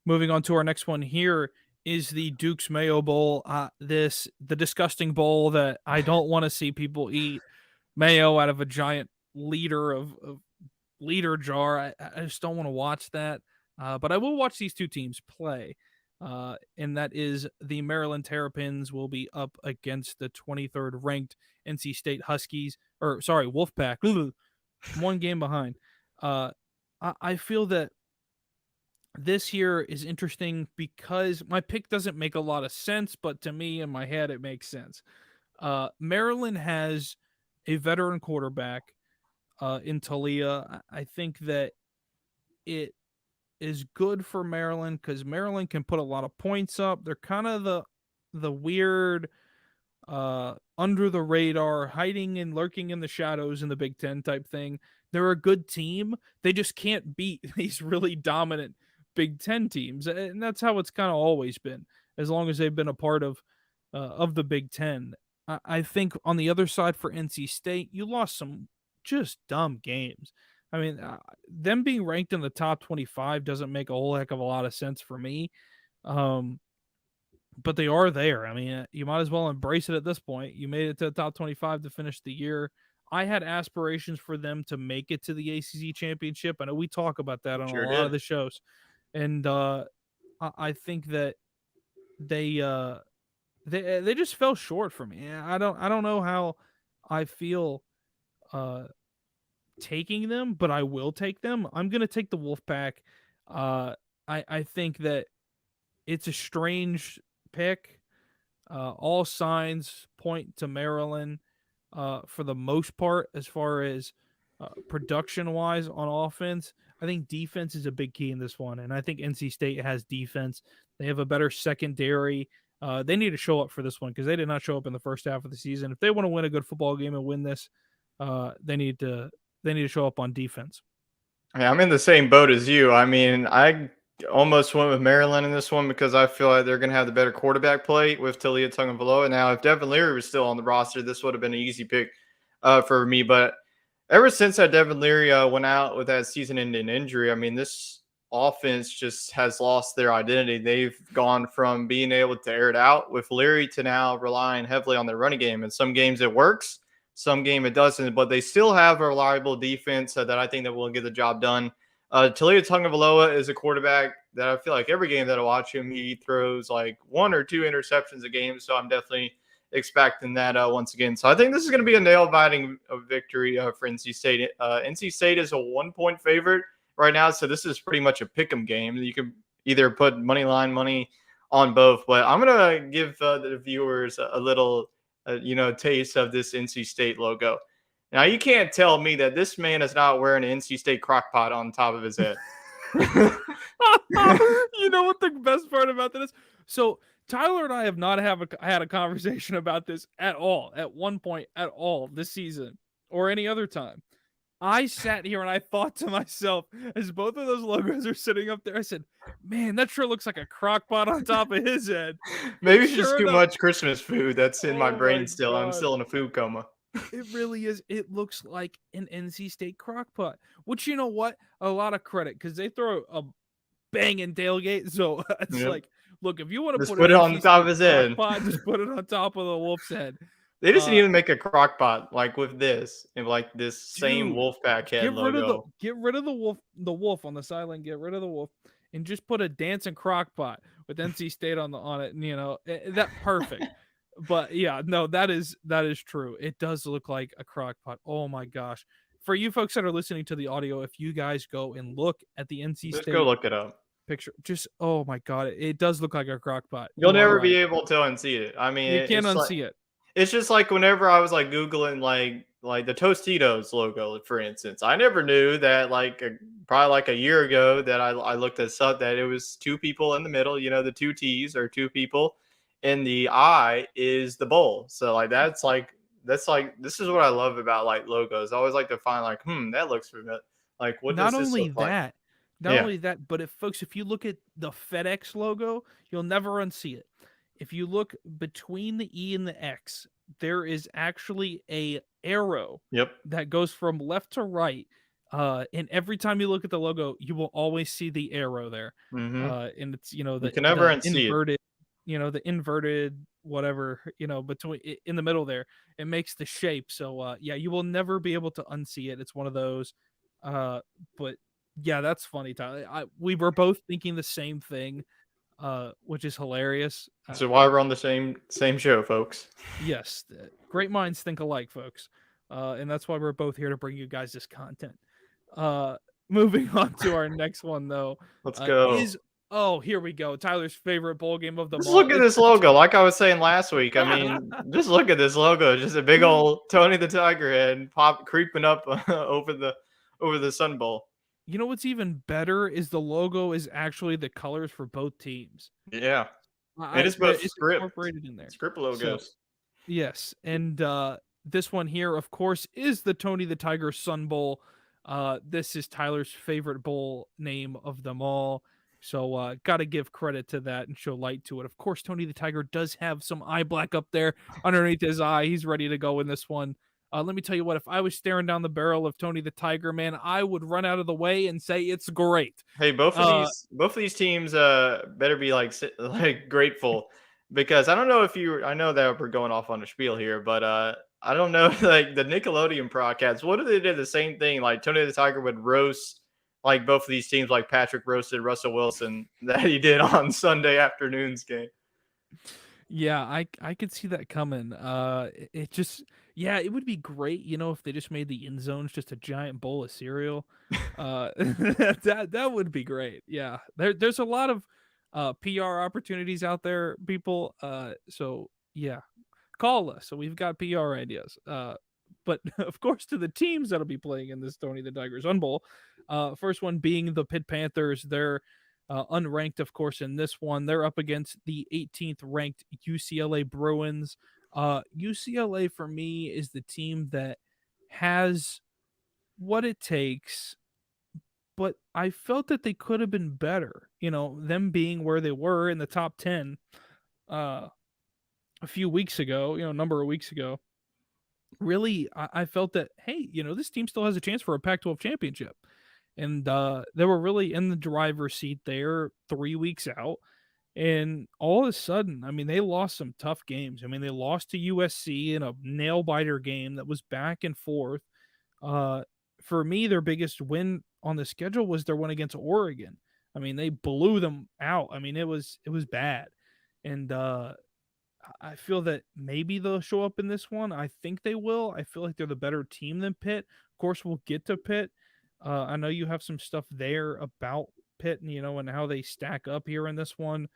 Moving on to our next one here is the Duke's Mayo Bowl. The disgusting bowl that I don't want to see people eat mayo out of a giant liter of liter jar. I just don't want to watch that. But I will watch these two teams play. And that is the Maryland Terrapins will be up against the 23rd ranked NC State Huskies, Wolfpack. One game behind. I feel that this here is interesting because my pick doesn't make a lot of sense, but to me in my head it makes sense. Maryland has a veteran quarterback in Talia. I think that it is good for Maryland because Maryland can put a lot of points up. They're kind of the weird under the radar, hiding and lurking in the shadows in the Big Ten type thing. They're a good team. They just can't beat these really dominant Big Ten teams, and that's how it's kind of always been. As long as they've been a part of the Big Ten, I think on the other side for NC State, you lost some just dumb games. I mean, them being ranked in the top 25 doesn't make a whole heck of a lot of sense for me. But they are there. I mean, you might as well embrace it at this point. You made it to the top 25 to finish the year. I had aspirations for them to make it to the ACC championship. I know we talk about that on a lot of the shows, and I think that they just fell short for me. I don't know how I feel taking them, but I will take them. I'm gonna take the Wolfpack. I think that it's a strange pick. All signs point to Maryland for the most part, as far as production wise on offense. I think defense is a big key in this one, and I think NC State has defense. They have a better secondary. They need to show up for this one because they did not show up in the first half of the season. If they want to win a good football game and win this, they need to show up on defense. Yeah, I'm in the same boat as you. I mean, I almost went with Maryland in this one because I feel like they're going to have the better quarterback play with Talia Tagovailoa. Now, if Devin Leary was still on the roster, this would have been an easy pick for me. But ever since that Devin Leary went out with that season-ending injury, I mean, this offense just has lost their identity. They've gone from being able to air it out with Leary to now relying heavily on their running game. In some games it works, some game it doesn't, but they still have a reliable defense that I think that will get the job done. Talia Tagovailoa is a quarterback that I feel like every game that I watch him, he throws like 1 or 2 interceptions a game. So I'm definitely expecting that once again. So I think this is going to be a nail-biting victory for NC State. NC State is a 1-point favorite right now, so this is pretty much a pick'em game. You can either put money on both, but I'm going to give the viewers a little, taste of this NC State logo. Now, you can't tell me that this man is not wearing an NC State crock pot on top of his head. You know what the best part about that is? So Tyler and I have not had a conversation about this at all, at one point at all this season or any other time. I sat here and I thought to myself, as both of those logos are sitting up there, I said, man, that sure looks like a crock pot on top of his head. Maybe it's just too much Christmas food that's in my brain still. I'm still in a food coma. It really is. It looks like an NC State crock pot, which, you know what? A lot of credit because they throw a banging tailgate. So it's like, look, if you want to put it on top of his head, pot, just put it on top of the Wolf's head. They just need to make a crock pot like with this and like this same Wolfpack head logo. Get rid of the wolf on the sideline. Get rid of the wolf and just put a dancing crock pot with NC State on it. And that perfect. But yeah, no, that is true. It does look like a crock pot. Oh my gosh. For you folks that are listening to the audio, if you guys go and look at the NC State, just go look it up. Picture, just oh my god, it does look like a crock pot. You'll never be able to unsee it. I mean, you can't unsee it. It's just like whenever I was like Googling like the Tostitos logo, for instance, I never knew that probably like a year ago that I looked this up that it was 2 people in the middle, the 2 T's or 2 people. And the I is the bowl. So this is what I love about like logos. I always like to find that looks familiar. Like what does this look like? Not only that, but if you look at the FedEx logo, you'll never unsee it. If you look between the E and the X, there is actually a arrow that goes from left to right. And every time you look at the logo, you will always see the arrow there. Mm-hmm. And it's you can never unsee inverted, the inverted whatever, between in the middle there, it makes the shape. So you will never be able to unsee it. It's one of those. But yeah, that's funny, Tyler. We were both thinking the same thing, which is hilarious. So why we're on the same show, folks. Yes, great minds think alike, folks. And that's why we're both here to bring you guys this content. Moving on to our next one, though. Let's go. Here we go. Tyler's favorite bowl game of the month. Just look at this logo. Like I was saying last week, I mean, just look at this logo. Just a big old Tony the Tiger head creeping up over the Sun Bowl. You know what's even better is the logo is actually the colors for both teams. Yeah. It is both it's incorporated in there. Script logos. Yes, and this one here, of course, is the Tony the Tiger Sun Bowl. This is Tyler's favorite bowl name of them all. So got to give credit to that and show light to it. Of course, Tony the Tiger does have some eye black up there underneath his eye. He's ready to go in this one. Let me tell you what, if I was staring down the barrel of Tony the Tiger, man, I would run out of the way and say it's great. Hey, Uh, both of these teams better be like like grateful because I don't know if you I know that we're going off on a spiel here, but I don't know like the Nickelodeon broadcast. What if they did the same thing? Like Tony the Tiger would roast like both of these teams, like Patrick roasted Russell Wilson that he did on Sunday afternoon's game. Yeah, I could see that coming. It just yeah, it would be great, if they just made the end zones just a giant bowl of cereal. That would be great. Yeah. There's a lot of PR opportunities out there, people. So yeah, call us. So we've got PR ideas. But of course, to the teams that'll be playing in this Tony the Tigers Sun Bowl. First one being the Pitt Panthers. They're unranked, of course, in this one. They're up against the 18th ranked UCLA Bruins. UCLA for me is the team that has what it takes, but I felt that they could have been better. Them being where they were in the top 10 uh, a few weeks ago, number of weeks ago. Really, I felt that, hey, this team still has a chance for a Pac 12 championship. And they were really in the driver's seat there 3 weeks out. And all of a sudden, I mean, they lost some tough games. I mean, they lost to USC in a nail biter game that was back and forth. Uh, for me, their biggest win on the schedule was their win against Oregon. I mean, they blew them out. I mean, it was bad. And I feel that maybe they'll show up in this one. I think they will. I feel like they're the better team than Pitt. Of course, we'll get to Pitt. I know you have some stuff there about Pitt and how they stack up here in this one.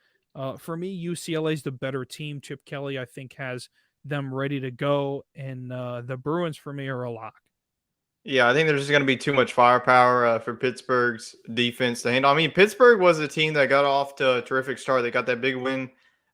For me, UCLA is the better team. Chip Kelly, I think, has them ready to go, and the Bruins for me are a lock. Yeah, I think there's just going to be too much firepower for Pittsburgh's defense to handle. I mean, Pittsburgh was a team that got off to a terrific start. They got that big win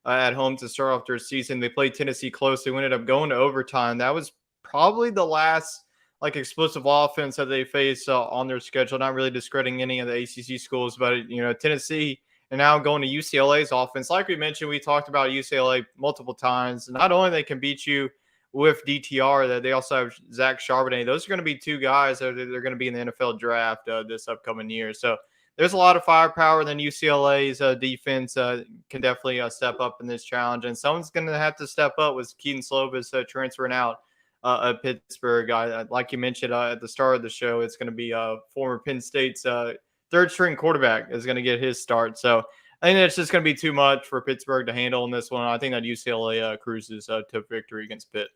at home to start off their season. They played Tennessee close. They ended up going to overtime. That was probably the last like explosive offense that they faced on their schedule. Not really discrediting any of the ACC schools, but Tennessee and now going to UCLA's offense. Like we mentioned, we talked about UCLA multiple times. Not only they can beat you with DTR, that they also have Zach Charbonnet. Those are going to be two guys that they're going to be in the NFL draft this upcoming year. So there's a lot of firepower. Then UCLA's defense can definitely step up in this challenge. And someone's going to have to step up with Keaton Slovis transferring out at Pittsburgh. Like you mentioned at the start of the show, it's going to be former Penn State's third string quarterback is going to get his start. So I think it's just going to be too much for Pittsburgh to handle in this one. I think that UCLA cruises to victory against Pitt.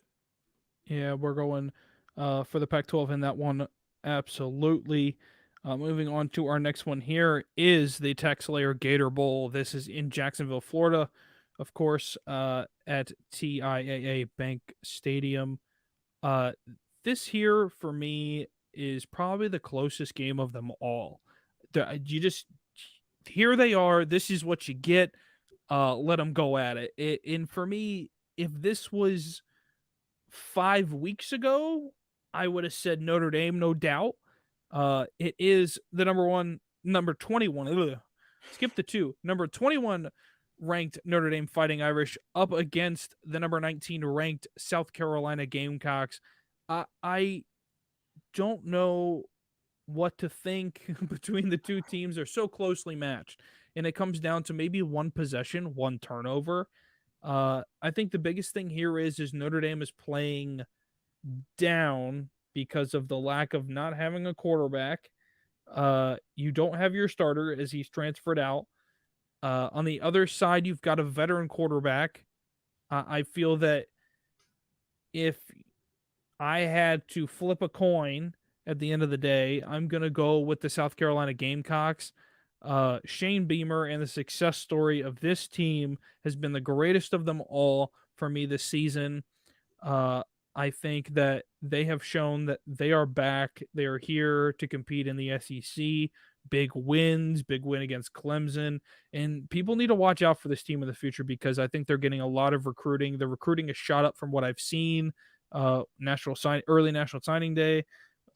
Yeah, we're going for the Pac 12 in that one. Absolutely. Moving on to our next one here is the TaxSlayer Gator Bowl. This is in Jacksonville, Florida, of course, at TIAA Bank Stadium. This here, for me, is probably the closest game of them all. You just, here they are. This is what you get. Let them go at it. And for me, if this was 5 weeks ago, I would have said Notre Dame, no doubt. It is the number 21. Skip the 2. Number 21 ranked Notre Dame Fighting Irish up against the number 19 ranked South Carolina Gamecocks. I don't know what to think between the two teams. They're so closely matched, and it comes down to maybe one possession, one turnover. I think the biggest thing here is Notre Dame is playing down because of the lack of not having a quarterback. You don't have your starter as he's transferred out. On the other side, you've got a veteran quarterback. I feel that if I had to flip a coin at the end of the day, I'm going to go with the South Carolina Gamecocks. Shane Beamer and the success story of this team has been the greatest of them all for me this season. I think that they have shown that they are back. They are here to compete in the SEC. big wins, big win against Clemson. And people need to watch out for this team in the future because I think they're getting a lot of recruiting. The recruiting is shot up from what I've seen. Early national signing day.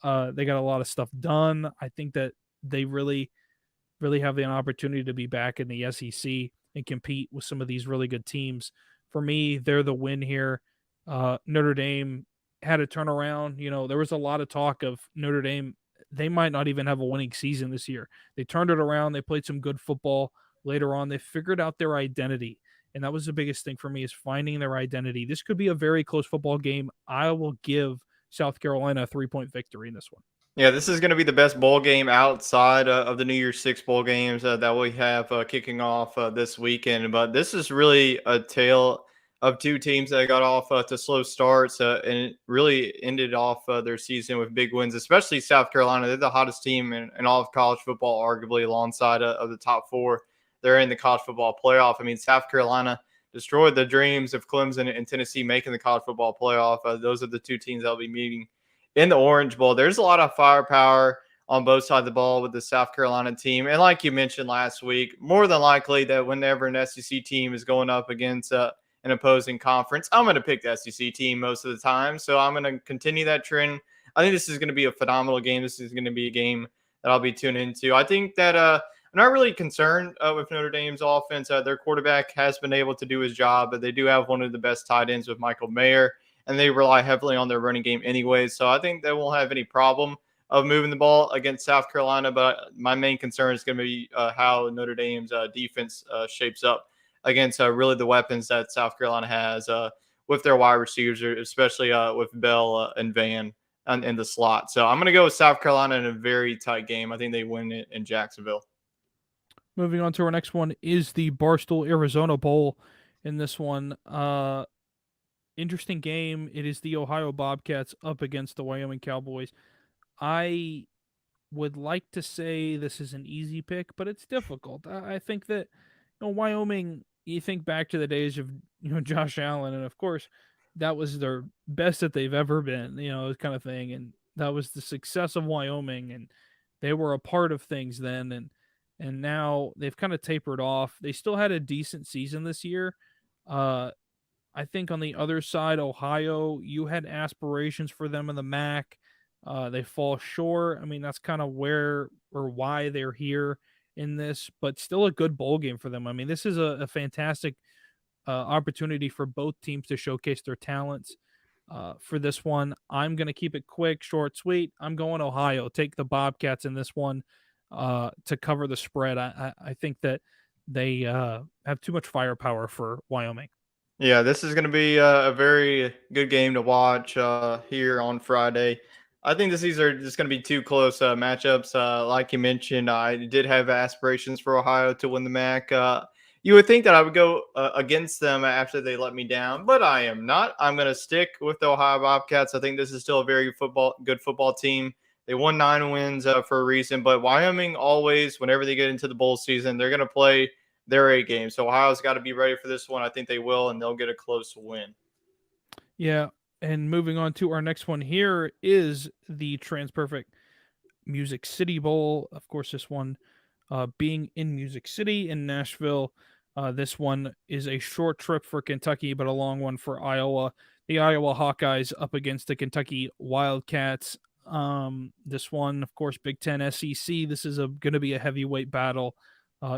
They got a lot of stuff done. I think that they really have an opportunity to be back in the SEC and compete with some of these really good teams. For me, they're the win here. Notre Dame had a turnaround. There was a lot of talk of Notre Dame. They might not even have a winning season this year. They turned it around. They played some good football later on. They figured out their identity. And that was the biggest thing for me is finding their identity. This could be a very close football game. I will give South Carolina a 3-point victory in this one. Yeah, this is going to be the best bowl game outside of the New Year's Six bowl games that we have kicking off this weekend. But this is really a tale of two teams that got off to slow starts and it really ended off their season with big wins, especially South Carolina. They're the hottest team in all of college football, arguably alongside of the top four. They're in the college football playoff. I mean, South Carolina destroyed the dreams of Clemson and Tennessee making the college football playoff. Those are the two teams that will be meeting in the Orange Bowl. There's a lot of firepower on both sides of the ball with the South Carolina team. And like you mentioned last week, more than likely that whenever an SEC team is going up against an opposing conference, I'm going to pick the SEC team most of the time. So I'm going to continue that trend. I think this is going to be a phenomenal game. This is going to be a game that I'll be tuning into. I think that I'm not really concerned with Notre Dame's offense. Their quarterback has been able to do his job, but they do have one of the best tight ends with Michael Mayer, and they rely heavily on their running game anyway. So I think they won't have any problem of moving the ball against South Carolina. But my main concern is going to be how Notre Dame's defense shapes up against really the weapons that South Carolina has with their wide receivers, especially with Bell and Van in the slot. So I'm going to go with South Carolina in a very tight game. I think they win it in Jacksonville. Moving on to our next one is the Barstool Arizona Bowl. In this one, interesting game. It is the Ohio Bobcats up against the Wyoming Cowboys. I would like to say this is an easy pick, but it's difficult. I think that Wyoming, you think back to the days of Josh Allen, and of course that was their best that they've ever been, kind of thing, and that was the success of Wyoming, and they were a part of things then, and now they've kind of tapered off. They still had a decent season this year. I think on the other side, Ohio, you had aspirations for them in the MAC. They fall short. I mean, that's kind of where or why they're here in this, but still a good bowl game for them. I mean, this is a fantastic opportunity for both teams to showcase their talents. For this one, I'm going to keep it quick, short, sweet. I'm going Ohio. Take the Bobcats in this one to cover the spread. I think that they have too much firepower for Wyoming. Yeah, this is going to be a very good game to watch here on Friday. I think these are just going to be two close matchups. Like you mentioned, I did have aspirations for Ohio to win the MAC. You would think that I would go against them after they let me down, but I am not. I'm going to stick with the Ohio Bobcats. I think this is still a very good football team. They won 9 wins for a reason, but Wyoming always, whenever they get into the bowl season, they're going to play their A game. So Ohio's got to be ready for this one. I think they will, and they'll get a close win. Yeah, and moving on to our next one here is the TransPerfect Music City Bowl. Of course, this one being in Music City in Nashville. This one is a short trip for Kentucky, but a long one for Iowa. The Iowa Hawkeyes up against the Kentucky Wildcats. This one, of course, Big Ten SEC. This is going to be a heavyweight battle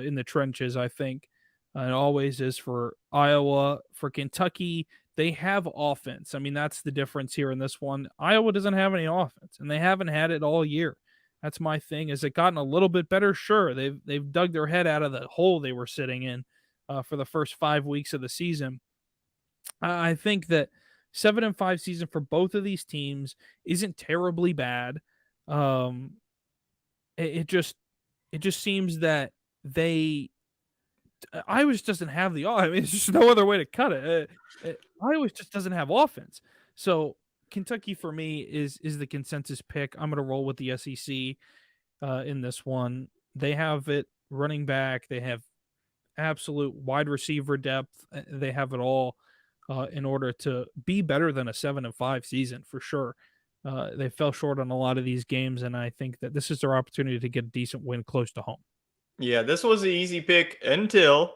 in the trenches, I think. It always is for Iowa. For Kentucky, they have offense. I mean, that's the difference here in this one. Iowa doesn't have any offense, and they haven't had it all year. That's my thing. Has it gotten a little bit better? Sure. They've dug their head out of the hole they were sitting in for the first 5 weeks of the season. I think that 7-5 season for both of these teams isn't terribly bad. It just seems that Iowa just doesn't have the. I mean, there's just no other way to cut it. Iowa just doesn't have offense. So Kentucky for me is the consensus pick. I'm going to roll with the SEC in this one. They have it running back. They have absolute wide receiver depth. They have it all in order to be better than a 7-5 season for sure. They fell short on a lot of these games, and I think that this is their opportunity to get a decent win close to home. Yeah, this was the easy pick until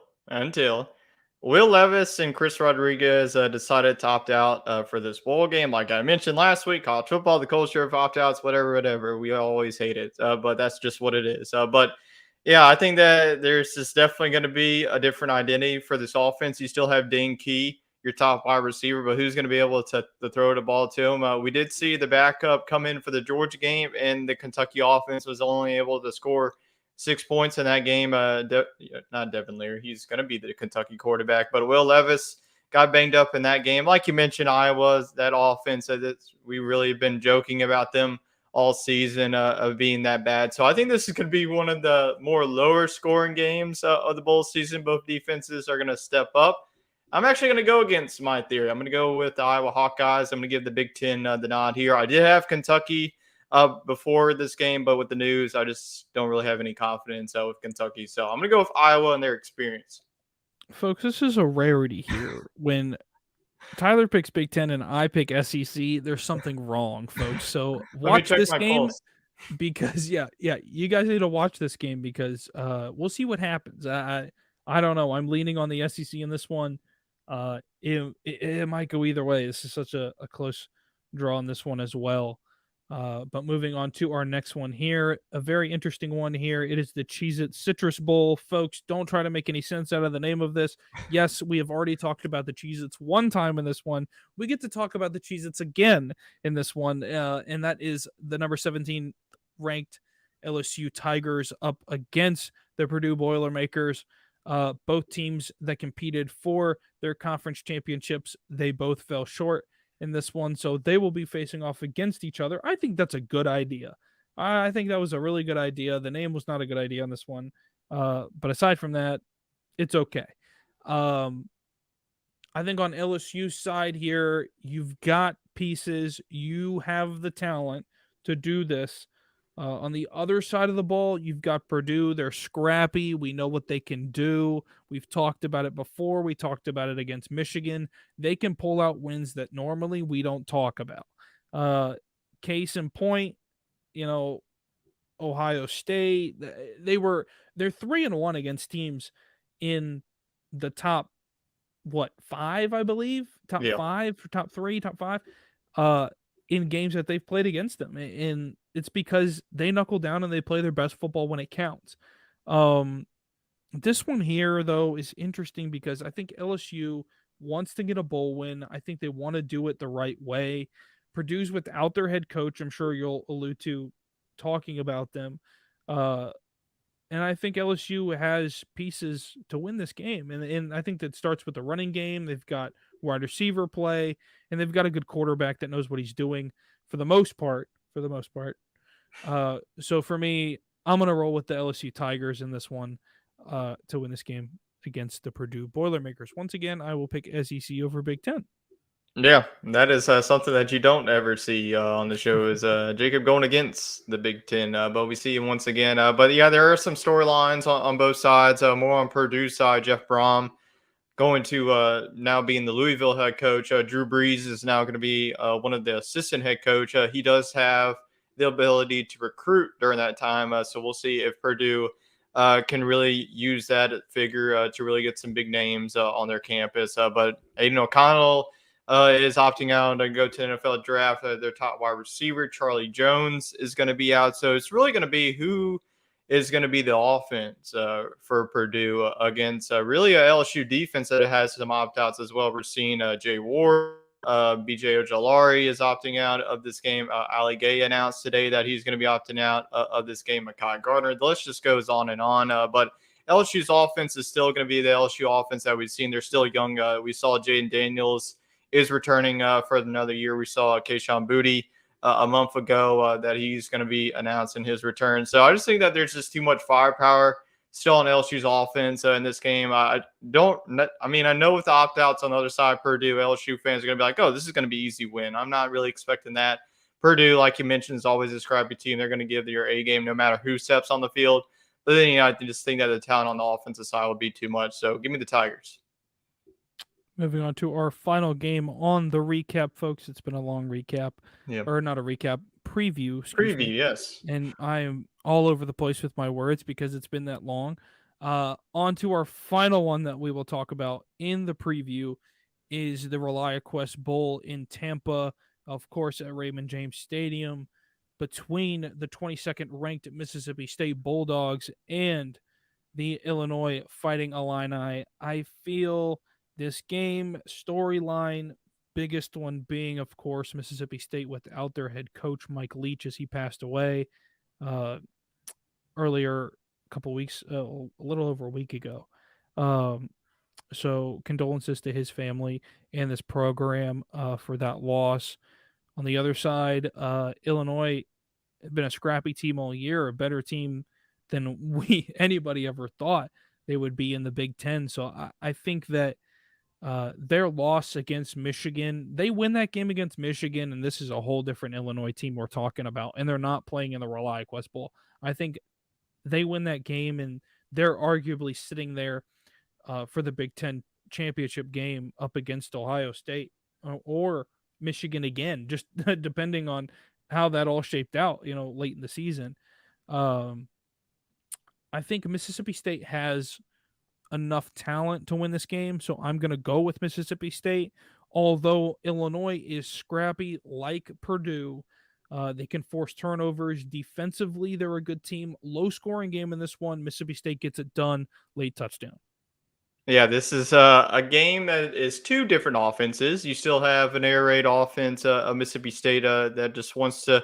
Will Levis and Chris Rodriguez decided to opt out for this bowl game. Like I mentioned last week, college football, the culture of opt outs, whatever. We always hate it, but that's just what it is. But yeah, I think that there's just definitely going to be a different identity for this offense. You still have Dane Key, your top wide receiver, but who's going to be able to throw the ball to him? We did see the backup come in for the Georgia game, and the Kentucky offense was only able to score 6 points in that game. Not Devin Leary. He's going to be the Kentucky quarterback. But Will Levis got banged up in that game. Like you mentioned, Iowa's that offense. We really have been joking about them all season of being that bad. So I think this is going to be one of the more lower scoring games of the bowl season. Both defenses are going to step up. I'm actually going to go against my theory. I'm going to go with the Iowa Hawkeyes. I'm going to give the Big Ten the nod here. I did have Kentucky before this game, but with the news, I just don't really have any confidence with Kentucky. So I'm going to go with Iowa and their experience. Folks, this is a rarity here. When Tyler picks Big Ten and I pick SEC, there's something wrong, folks. So watch this game because you guys need to watch this game because we'll see what happens. I don't know. I'm leaning on the SEC in this one. It might go either way. This is such a close draw in this one as well. But moving on to our next one here, a very interesting one here. It is the Cheez-It Citrus Bowl. Folks, don't try to make any sense out of the name of this. Yes, we have already talked about the Cheez-Its one time in this one. We get to talk about the Cheez-Its again in this one, and that is the number 17 ranked LSU Tigers up against the Purdue Boilermakers. Both teams that competed for their conference championships, they both fell short in this one, so they will be facing off against each other. I think that's a good idea. I think that was a really good idea. The name was not a good idea on this one, but aside from that, it's okay. I think on LSU's side here, you've got pieces, you have the talent to do this. On the other side of the ball, you've got Purdue. They're scrappy. We know what they can do. We've talked about it before. We talked about it against Michigan. They can pull out wins that normally we don't talk about. Case in point, Ohio State. They're 3-1 against teams in the top five, I believe, top five, in games that they've played against them, and it's because they knuckle down and they play their best football when it counts. This one here, though, is interesting because I think LSU wants to get a bowl win. I think they want to do it the right way. Purdue's without their head coach. I'm sure you'll allude to talking about them. And I think LSU has pieces to win this game. And I think that starts with the running game. They've got wide receiver play, and they've got a good quarterback that knows what he's doing for the most part. So for me, I'm going to roll with the LSU Tigers in this one to win this game against the Purdue Boilermakers. Once again, I will pick SEC over Big Ten. Yeah, that is something that you don't ever see on the show is Jacob going against the Big Ten, but we see him once again. But yeah, there are some storylines on both sides. More on Purdue's side, Jeff Brom going to now being the Louisville head coach. Drew Brees is now going to be one of the assistant head coach. He does have the ability to recruit during that time, so we'll see if Purdue can really use that figure to really get some big names on their campus. But Aiden O'Connell is opting out and go to the NFL draft. Their top wide receiver, Charlie Jones, is going to be out. So it's really going to be who is going to be the offense for Purdue against really a LSU defense that has some opt-outs as well. We're seeing Jay Ward, BJ Ojolari is opting out of this game. Ali Gay announced today that he's going to be opting out of this game. Mekhi Gardner. The list just goes on and on. But LSU's offense is still going to be the LSU offense that we've seen. They're still young. We saw Jaden Daniels is returning for another year. We saw Kayshon Boutte a month ago that he's going to be announcing his return. So I just think that there's just too much firepower still on LSU's offense in this game. I know with the opt-outs on the other side, Purdue, LSU fans are going to be like, oh, this is going to be easy win. I'm not really expecting that. Purdue, like you mentioned, is always a scrappy team. They're going to give their A game no matter who steps on the field. But then, I just think that the talent on the offensive side will be too much. So give me the Tigers. Moving on to our final game on the recap, folks. It's been a long recap, Yep. or not a recap, preview, excuse Preview, me. yes. And I am all over the place with my words because it's been that long. On to our final one that we will talk about in the preview is the ReliaQuest Bowl in Tampa, of course, at Raymond James Stadium, between the 22nd ranked Mississippi State Bulldogs and the Illinois Fighting Illini. I feel this game storyline, biggest one being, of course, Mississippi State without their head coach Mike Leach as he passed away uh, earlier, a couple weeks, a little over a week ago. Um, so condolences to his family and this program for that loss. On the other side, Illinois had been a scrappy team all year, a better team than anybody ever thought they would be in the Big Ten. So I think that their loss against Michigan, they win that game against Michigan, and this is a whole different Illinois team we're talking about, and they're not playing in the ReliaQuest Bowl. I think they win that game, and they're arguably sitting there for the Big Ten championship game up against Ohio State or Michigan again, just depending on how that all shaped out, late in the season. Um, I think Mississippi State has enough talent to win this game, so I'm going to go with Mississippi State. Although Illinois is scrappy like Purdue, they can force turnovers. Defensively, they're a good team. Low scoring game in this one. Mississippi State gets it done. Late touchdown. Yeah, this is a game that is two different offenses. You still have an air raid offense, a Mississippi State that just wants to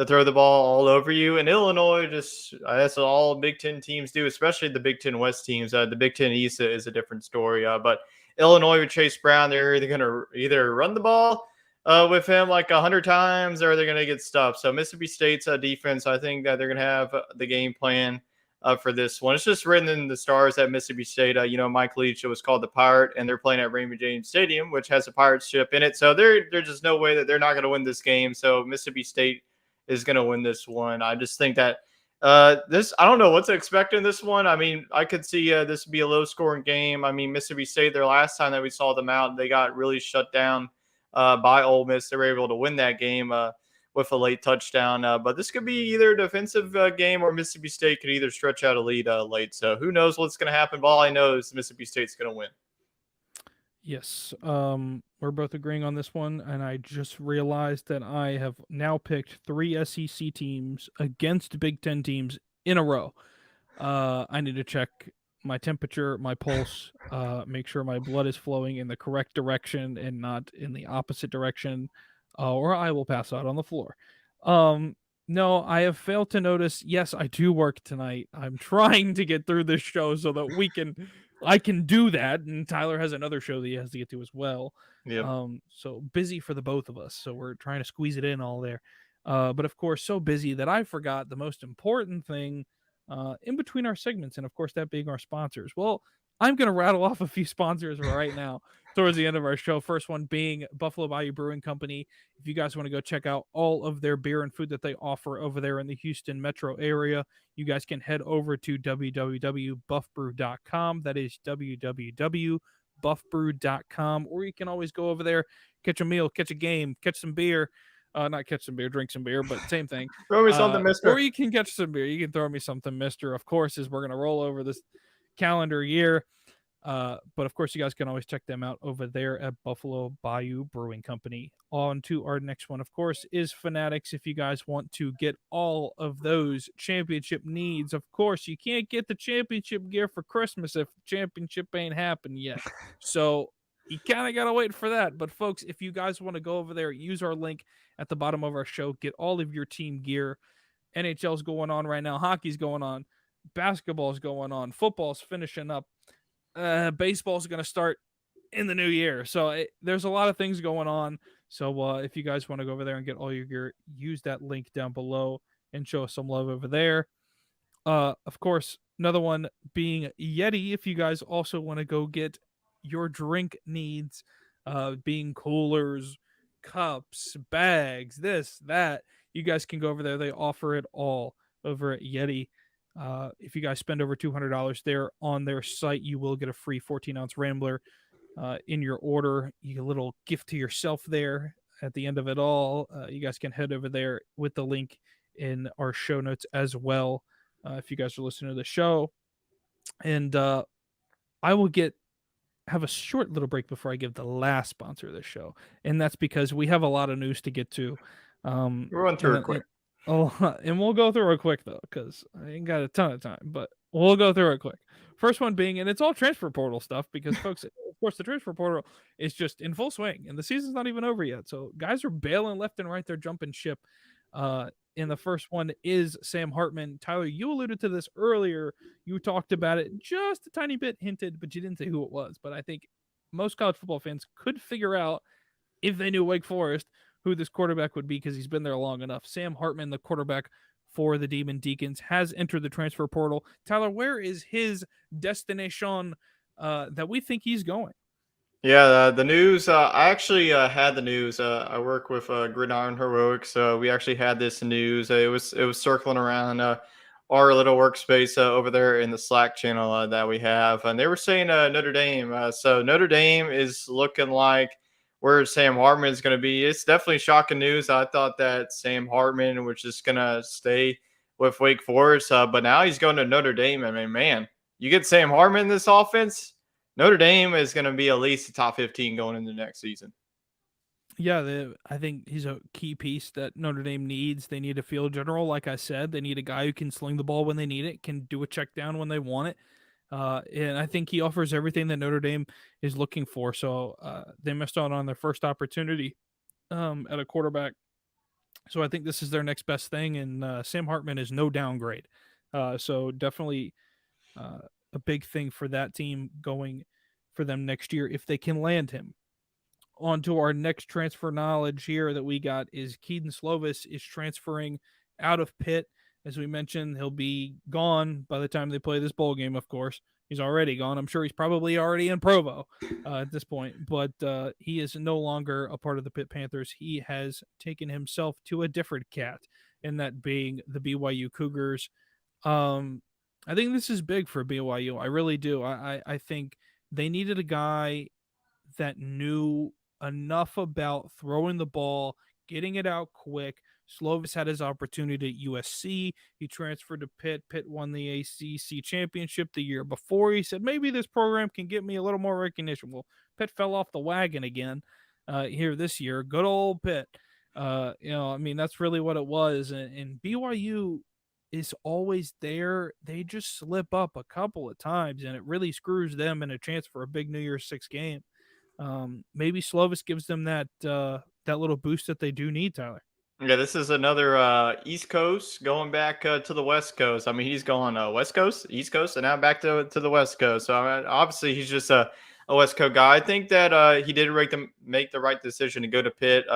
throw the ball all over you, and Illinois just that's all Big Ten teams do, especially the Big Ten West teams. The Big Ten East is a different story, but Illinois with Chase Brown, they're either going to either run the ball with him like 100 times, or they're going to get stuffed. So Mississippi State's defense, I think that they're going to have the game plan for this one. It's just written in the stars at Mississippi State. Mike Leach, it was called the Pirate, and they're playing at Raymond James Stadium, which has a Pirates ship in it. So there's just no way that they're not going to win this game. So Mississippi State is going to win this one. I just think that this, I don't know what to expect in this one. I mean, I could see this be a low scoring game. I mean, Mississippi State, their last time that we saw them out, they got really shut down by Ole Miss. They were able to win that game with a late touchdown. But this could be either a defensive game or Mississippi State could either stretch out a lead late. So who knows what's going to happen. But all I know is Mississippi State's going to win. Yes, we're both agreeing on this one, and I just realized that I have now picked 3 SEC teams against Big Ten teams in a row. I need to check my temperature, my pulse, make sure my blood is flowing in the correct direction and not in the opposite direction, or I will pass out on the floor. No, I have failed to notice. Yes, I do work tonight. I'm trying to get through this show so that I can do that. And Tyler has another show that he has to get to as well. Yep. So busy for the both of us. So we're trying to squeeze it in all there. But of course, so busy that I forgot the most important thing in between our segments. And of course, that being our sponsors. Well, I'm going to rattle off a few sponsors right now towards the end of our show. First one being Buffalo Bayou Brewing Company. If you guys want to go check out all of their beer and food that they offer over there in the Houston metro area, you guys can head over to www.buffbrew.com. That is www.buffbrew.com. Or you can always go over there, catch a meal, catch a game, catch some beer. Not catch some beer, drink some beer, but same thing. Throw me something, mister. Or you can catch some beer. You can throw me something, mister. Of course, as we're going to roll over this calendar year. But of course, you guys can always check them out over there at Buffalo Bayou Brewing Company. On to our next one, of course, is Fanatics. If you guys want to get all of those championship needs, of course, you can't get the championship gear for Christmas if the championship ain't happened yet. So you kind of got to wait for that. But folks, if you guys want to go over there, use our link at the bottom of our show, get all of your team gear. NHL's going on right now. Hockey's going on. Basketball's going on. Football's finishing up. Baseball's going to start in the new year. So there's a lot of things going on. So if you guys want to go over there and get all your gear, use that link down below and show us some love over there. Of course, another one being YETI. If you guys also want to go get your drink needs, being coolers, cups, bags, this, that, you guys can go over there. They offer it all over at YETI. If you guys spend over $200 there on their site, you will get a free 14-ounce Rambler. in your order. You get a little gift to yourself there at the end of it all. You guys can head over there with the link in our show notes as well if you guys are listening to the show. And I will have a short little break before I give the last sponsor of the show, and that's because we have a lot of news to get to. We'll run through it quick. And we'll go through it quick though, because I ain't got a ton of time, but we'll go through it quick. First one being, and it's all transfer portal stuff because folks, of course, the transfer portal is just in full swing, and the season's not even over yet. So guys are bailing left and right; they're jumping ship. And the first one is Sam Hartman. Tyler, you alluded to this earlier. You talked about it just a tiny bit, hinted, but you didn't say who it was. But I think most college football fans could figure out if they knew Wake Forest who this quarterback would be because he's been there long enough. Sam Hartman, the quarterback for the Demon Deacons, has entered the transfer portal. Tyler, where is his destination that we think he's going? Yeah, the news. I actually had the news. I work with Gridiron Heroics. We actually had this news. It was circling around our little workspace over there in the Slack channel that we have, and they were saying Notre Dame. So Notre Dame is looking like where Sam Hartman is going to be. It's definitely shocking news. I thought that Sam Hartman was just going to stay with Wake Forest, but now he's going to Notre Dame. I mean, man, you get Sam Hartman in this offense, Notre Dame is going to be at least the top 15 going into next season. Yeah, I think he's a key piece that Notre Dame needs. They need a field general, like I said. They need a guy who can sling the ball when they need it, can do a check down when they want it. And I think he offers everything that Notre Dame is looking for. So they missed out on their first opportunity at a quarterback. So I think this is their next best thing. And Sam Hartman is no downgrade. So definitely a big thing for that team going for them next year if they can land him. On to our next transfer knowledge here that we got is Keaton Slovis is transferring out of Pitt. As we mentioned, he'll be gone by the time they play this bowl game, of course. He's already gone. I'm sure he's probably already in Provo at this point, but he is no longer a part of the Pitt Panthers. He has taken himself to a different cat, and that being the BYU Cougars. I think this is big for BYU. I really do. I think they needed a guy that knew enough about throwing the ball, getting it out quick. Slovis had his opportunity at USC. He transferred to Pitt. Pitt won the ACC championship the year before. He said, maybe this program can get me a little more recognition. Well, Pitt fell off the wagon again here this year. Good old Pitt. I mean, that's really what it was. And BYU is always there. They just slip up a couple of times, and it really screws them in a chance for a big New Year's Six game. Maybe Slovis gives them that little boost that they do need, Tyler. Yeah, this is another East Coast going back to the West Coast. I mean, he's going West Coast, East Coast, and now back to the West Coast. So I mean, obviously, he's just a West Coast guy. I think that he did make the right decision to go to Pitt.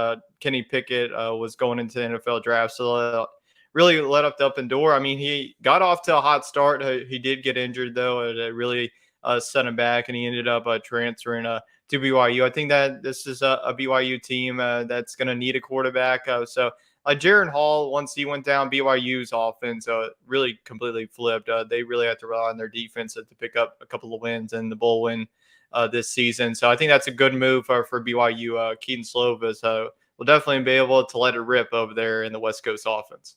Kenny Pickett was going into the NFL draft, so really let up the open door. I mean, he got off to a hot start. He did get injured, though. It really set him back, and he ended up transferring to BYU. I think that this is a BYU team that's going to need a quarterback. So Jaron Hall, once he went down, BYU's offense really completely flipped. They really have to rely on their defense to pick up a couple of wins and the bowl win this season. So I think that's a good move for BYU. Keaton Slovis will definitely be able to let it rip over there in the West Coast offense.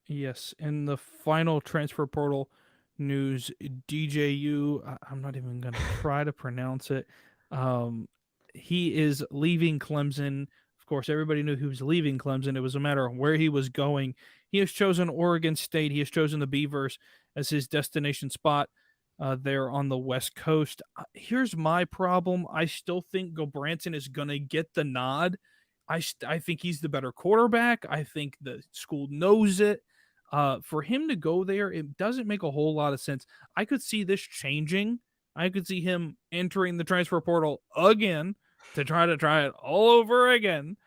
Yes, and the final transfer portal news, DJU, I'm not even going to try to pronounce it. He is leaving Clemson. Of course, everybody knew he was leaving Clemson. It was a matter of where he was going. He has chosen Oregon State. He has chosen the Beavers as his destination spot there on the West Coast. Here's my problem. I still think Gobranson is going to get the nod. I think he's the better quarterback. I think the school knows it. For him to go there, it doesn't make a whole lot of sense. I could see this changing. I could see him entering the transfer portal again to try it all over again.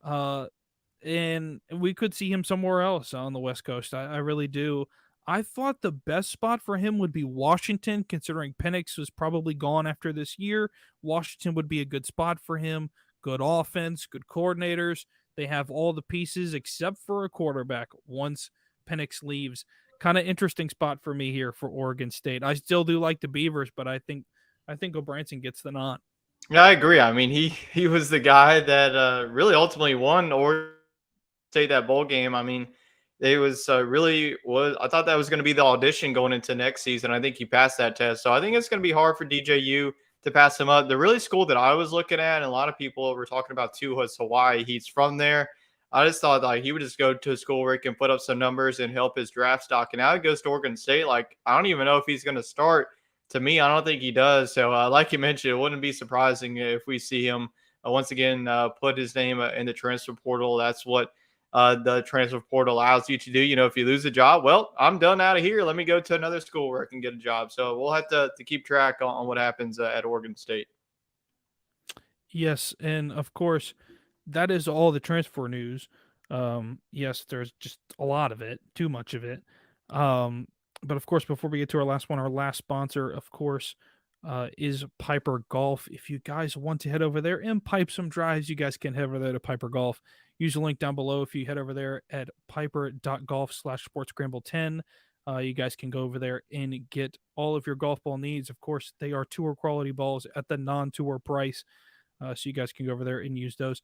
And we could see him somewhere else on the West Coast. I really do. I thought the best spot for him would be Washington, considering Penix was probably gone after this year. Washington would be a good spot for him. Good offense, good coordinators. They have all the pieces except for a quarterback once Penix leaves. Kind of interesting spot for me here for Oregon State. I still do like the Beavers, but I think O'Branson gets the nod. Yeah, I agree. I mean, he was the guy that really ultimately won Oregon State that bowl game. I mean, it was really was. I thought that was going to be the audition going into next season. I think he passed that test, so I think it's going to be hard for DJU to pass him up. The really school that I was looking at, and a lot of people were talking about too, was Hawaii. He's from there. I just thought like he would just go to a school where he can put up some numbers and help his draft stock. And now he goes to Oregon State. Like I don't even know if he's going to start. To me, I don't think he does. So, like you mentioned, it wouldn't be surprising if we see him once again put his name in the transfer portal. That's what the transfer portal allows you to do. You know, if you lose a job, well, I'm done out of here. Let me go to another school where I can get a job. So we'll have to keep track on what happens at Oregon State. Yes, and of course, that is all the transfer news. Yes, there's just a lot of it, too much of it. Um, but of course, before we get to our last one, our last sponsor, of course, is Piper Golf. If you guys want to head over there and pipe some drives, you guys can head over there to Piper Golf. Use the link down below if you head over there at piper.golf/sportscramble10. You guys can go over there and get all of your golf ball needs. Of course, they are tour quality balls at the non-tour price. So you guys can go over there and use those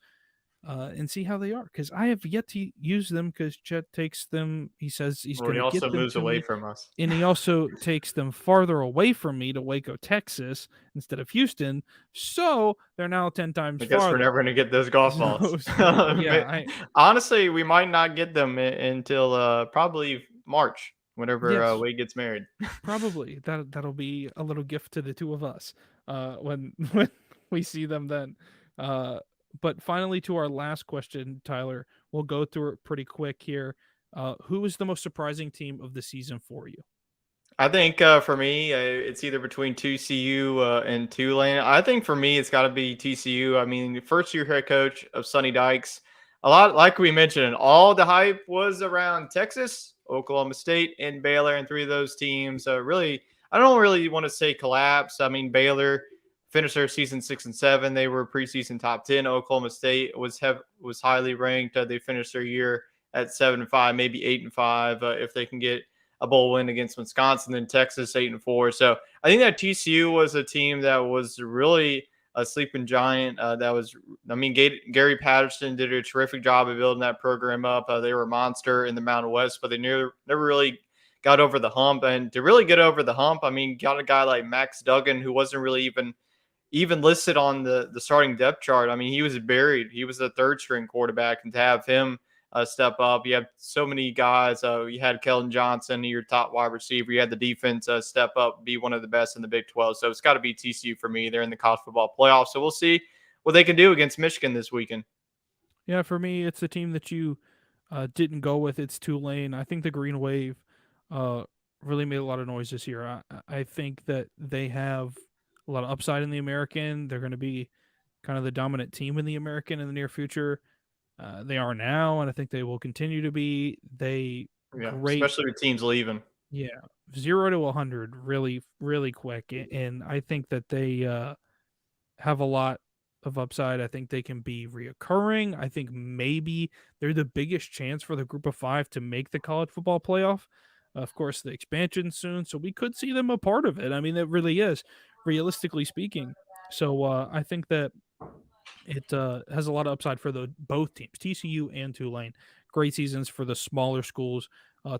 and see how they are. Because I have yet to use them because Chet takes them. He says he's Well, going he to also get them moves to away me. from us. And he also takes them farther away from me to Waco, Texas, instead of Houston. So they're now 10 times I guess we're farther. never going to get those golf balls. Yeah, Honestly, we might not get them until probably March, whenever yes, Wade gets married. probably that'll be a little gift to the two of us when when we see them then. Uh, but finally, to our last question, Tyler, we'll go through it pretty quick here. Who is the most surprising team of the season for you? I think for me, it's either between TCU and Tulane. I think for me, it's got to be TCU. I mean, first year head coach of Sonny Dykes. A lot, like we mentioned, all the hype was around Texas, Oklahoma State, and Baylor, and three of those teams. Really, I don't really want to say collapse. I mean, Baylor finished their season 6-7. They were preseason top 10. Oklahoma State was highly ranked. They finished their year at 7-5, maybe 8-5 if they can get a bowl win against Wisconsin, then Texas 8-4. So I think that TCU was a team that was really a sleeping giant. Gary Patterson did a terrific job of building that program up. They were a monster in the Mountain West, but they never really got over the hump. And to really get over the hump, I mean, got a guy like Max Duggan who wasn't really even listed on the starting depth chart. I mean, he was buried. He was a third string quarterback, and to have him step up, you have so many guys. You had Keldon Johnson, your top wide receiver. You had the defense step up, be one of the best in the Big 12. So it's got to be TCU for me. They're in the college football playoff. So we'll see what they can do against Michigan this weekend. Yeah, for me, it's the team that you didn't go with. It's Tulane. I think the Green Wave uh, really made a lot of noise this year. I think that they have a lot of upside in the American. They're going to be kind of the dominant team in the American in the near future. They are now, and I think they will continue to be. They Yeah, great, especially with teams leaving. yeah, 0 to 100 really, really quick, and I think that they have a lot of upside. I think they can be reoccurring. I think maybe they're the biggest chance for the group of five to make the college football playoff. Of course, the expansion soon, so we could see them a part of it. I mean, it really is, realistically speaking. So I think that it has a lot of upside for the both teams, TCU and Tulane. Great seasons for the smaller schools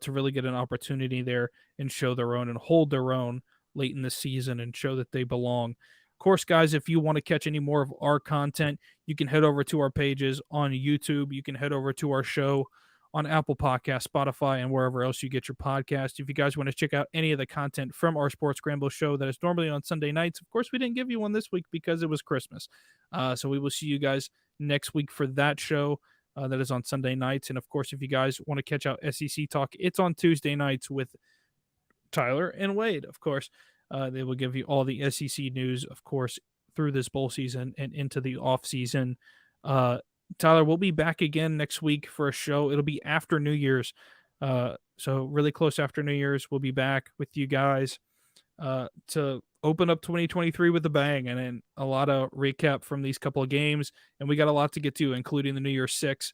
to really get an opportunity there and show their own and hold their own late in the season and show that they belong. Of course, guys, if you want to catch any more of our content, you can head over to our pages on YouTube. You can head over to our show on Apple Podcast, Spotify, and wherever else you get your podcast. If you guys want to check out any of the content from our Sports Scramble show that is normally on Sunday nights, of course, we didn't give you one this week because it was Christmas. So we will see you guys next week for that show that is on Sunday nights. And of course, if you guys want to catch out SEC talk, it's on Tuesday nights with Tyler and Wade. Of course, they will give you all the SEC news, of course, through this bowl season and into the off season. Tyler, we'll be back again next week for a show. It'll be after New Year's. So really close after New Year's. We'll be back with you guys to open up 2023 with a bang, and then a lot of recap from these couple of games. And we got a lot to get to, including the New Year's Six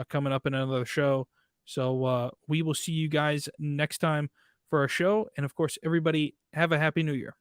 coming up in another show. So we will see you guys next time for our show. And of course, everybody have a happy New Year.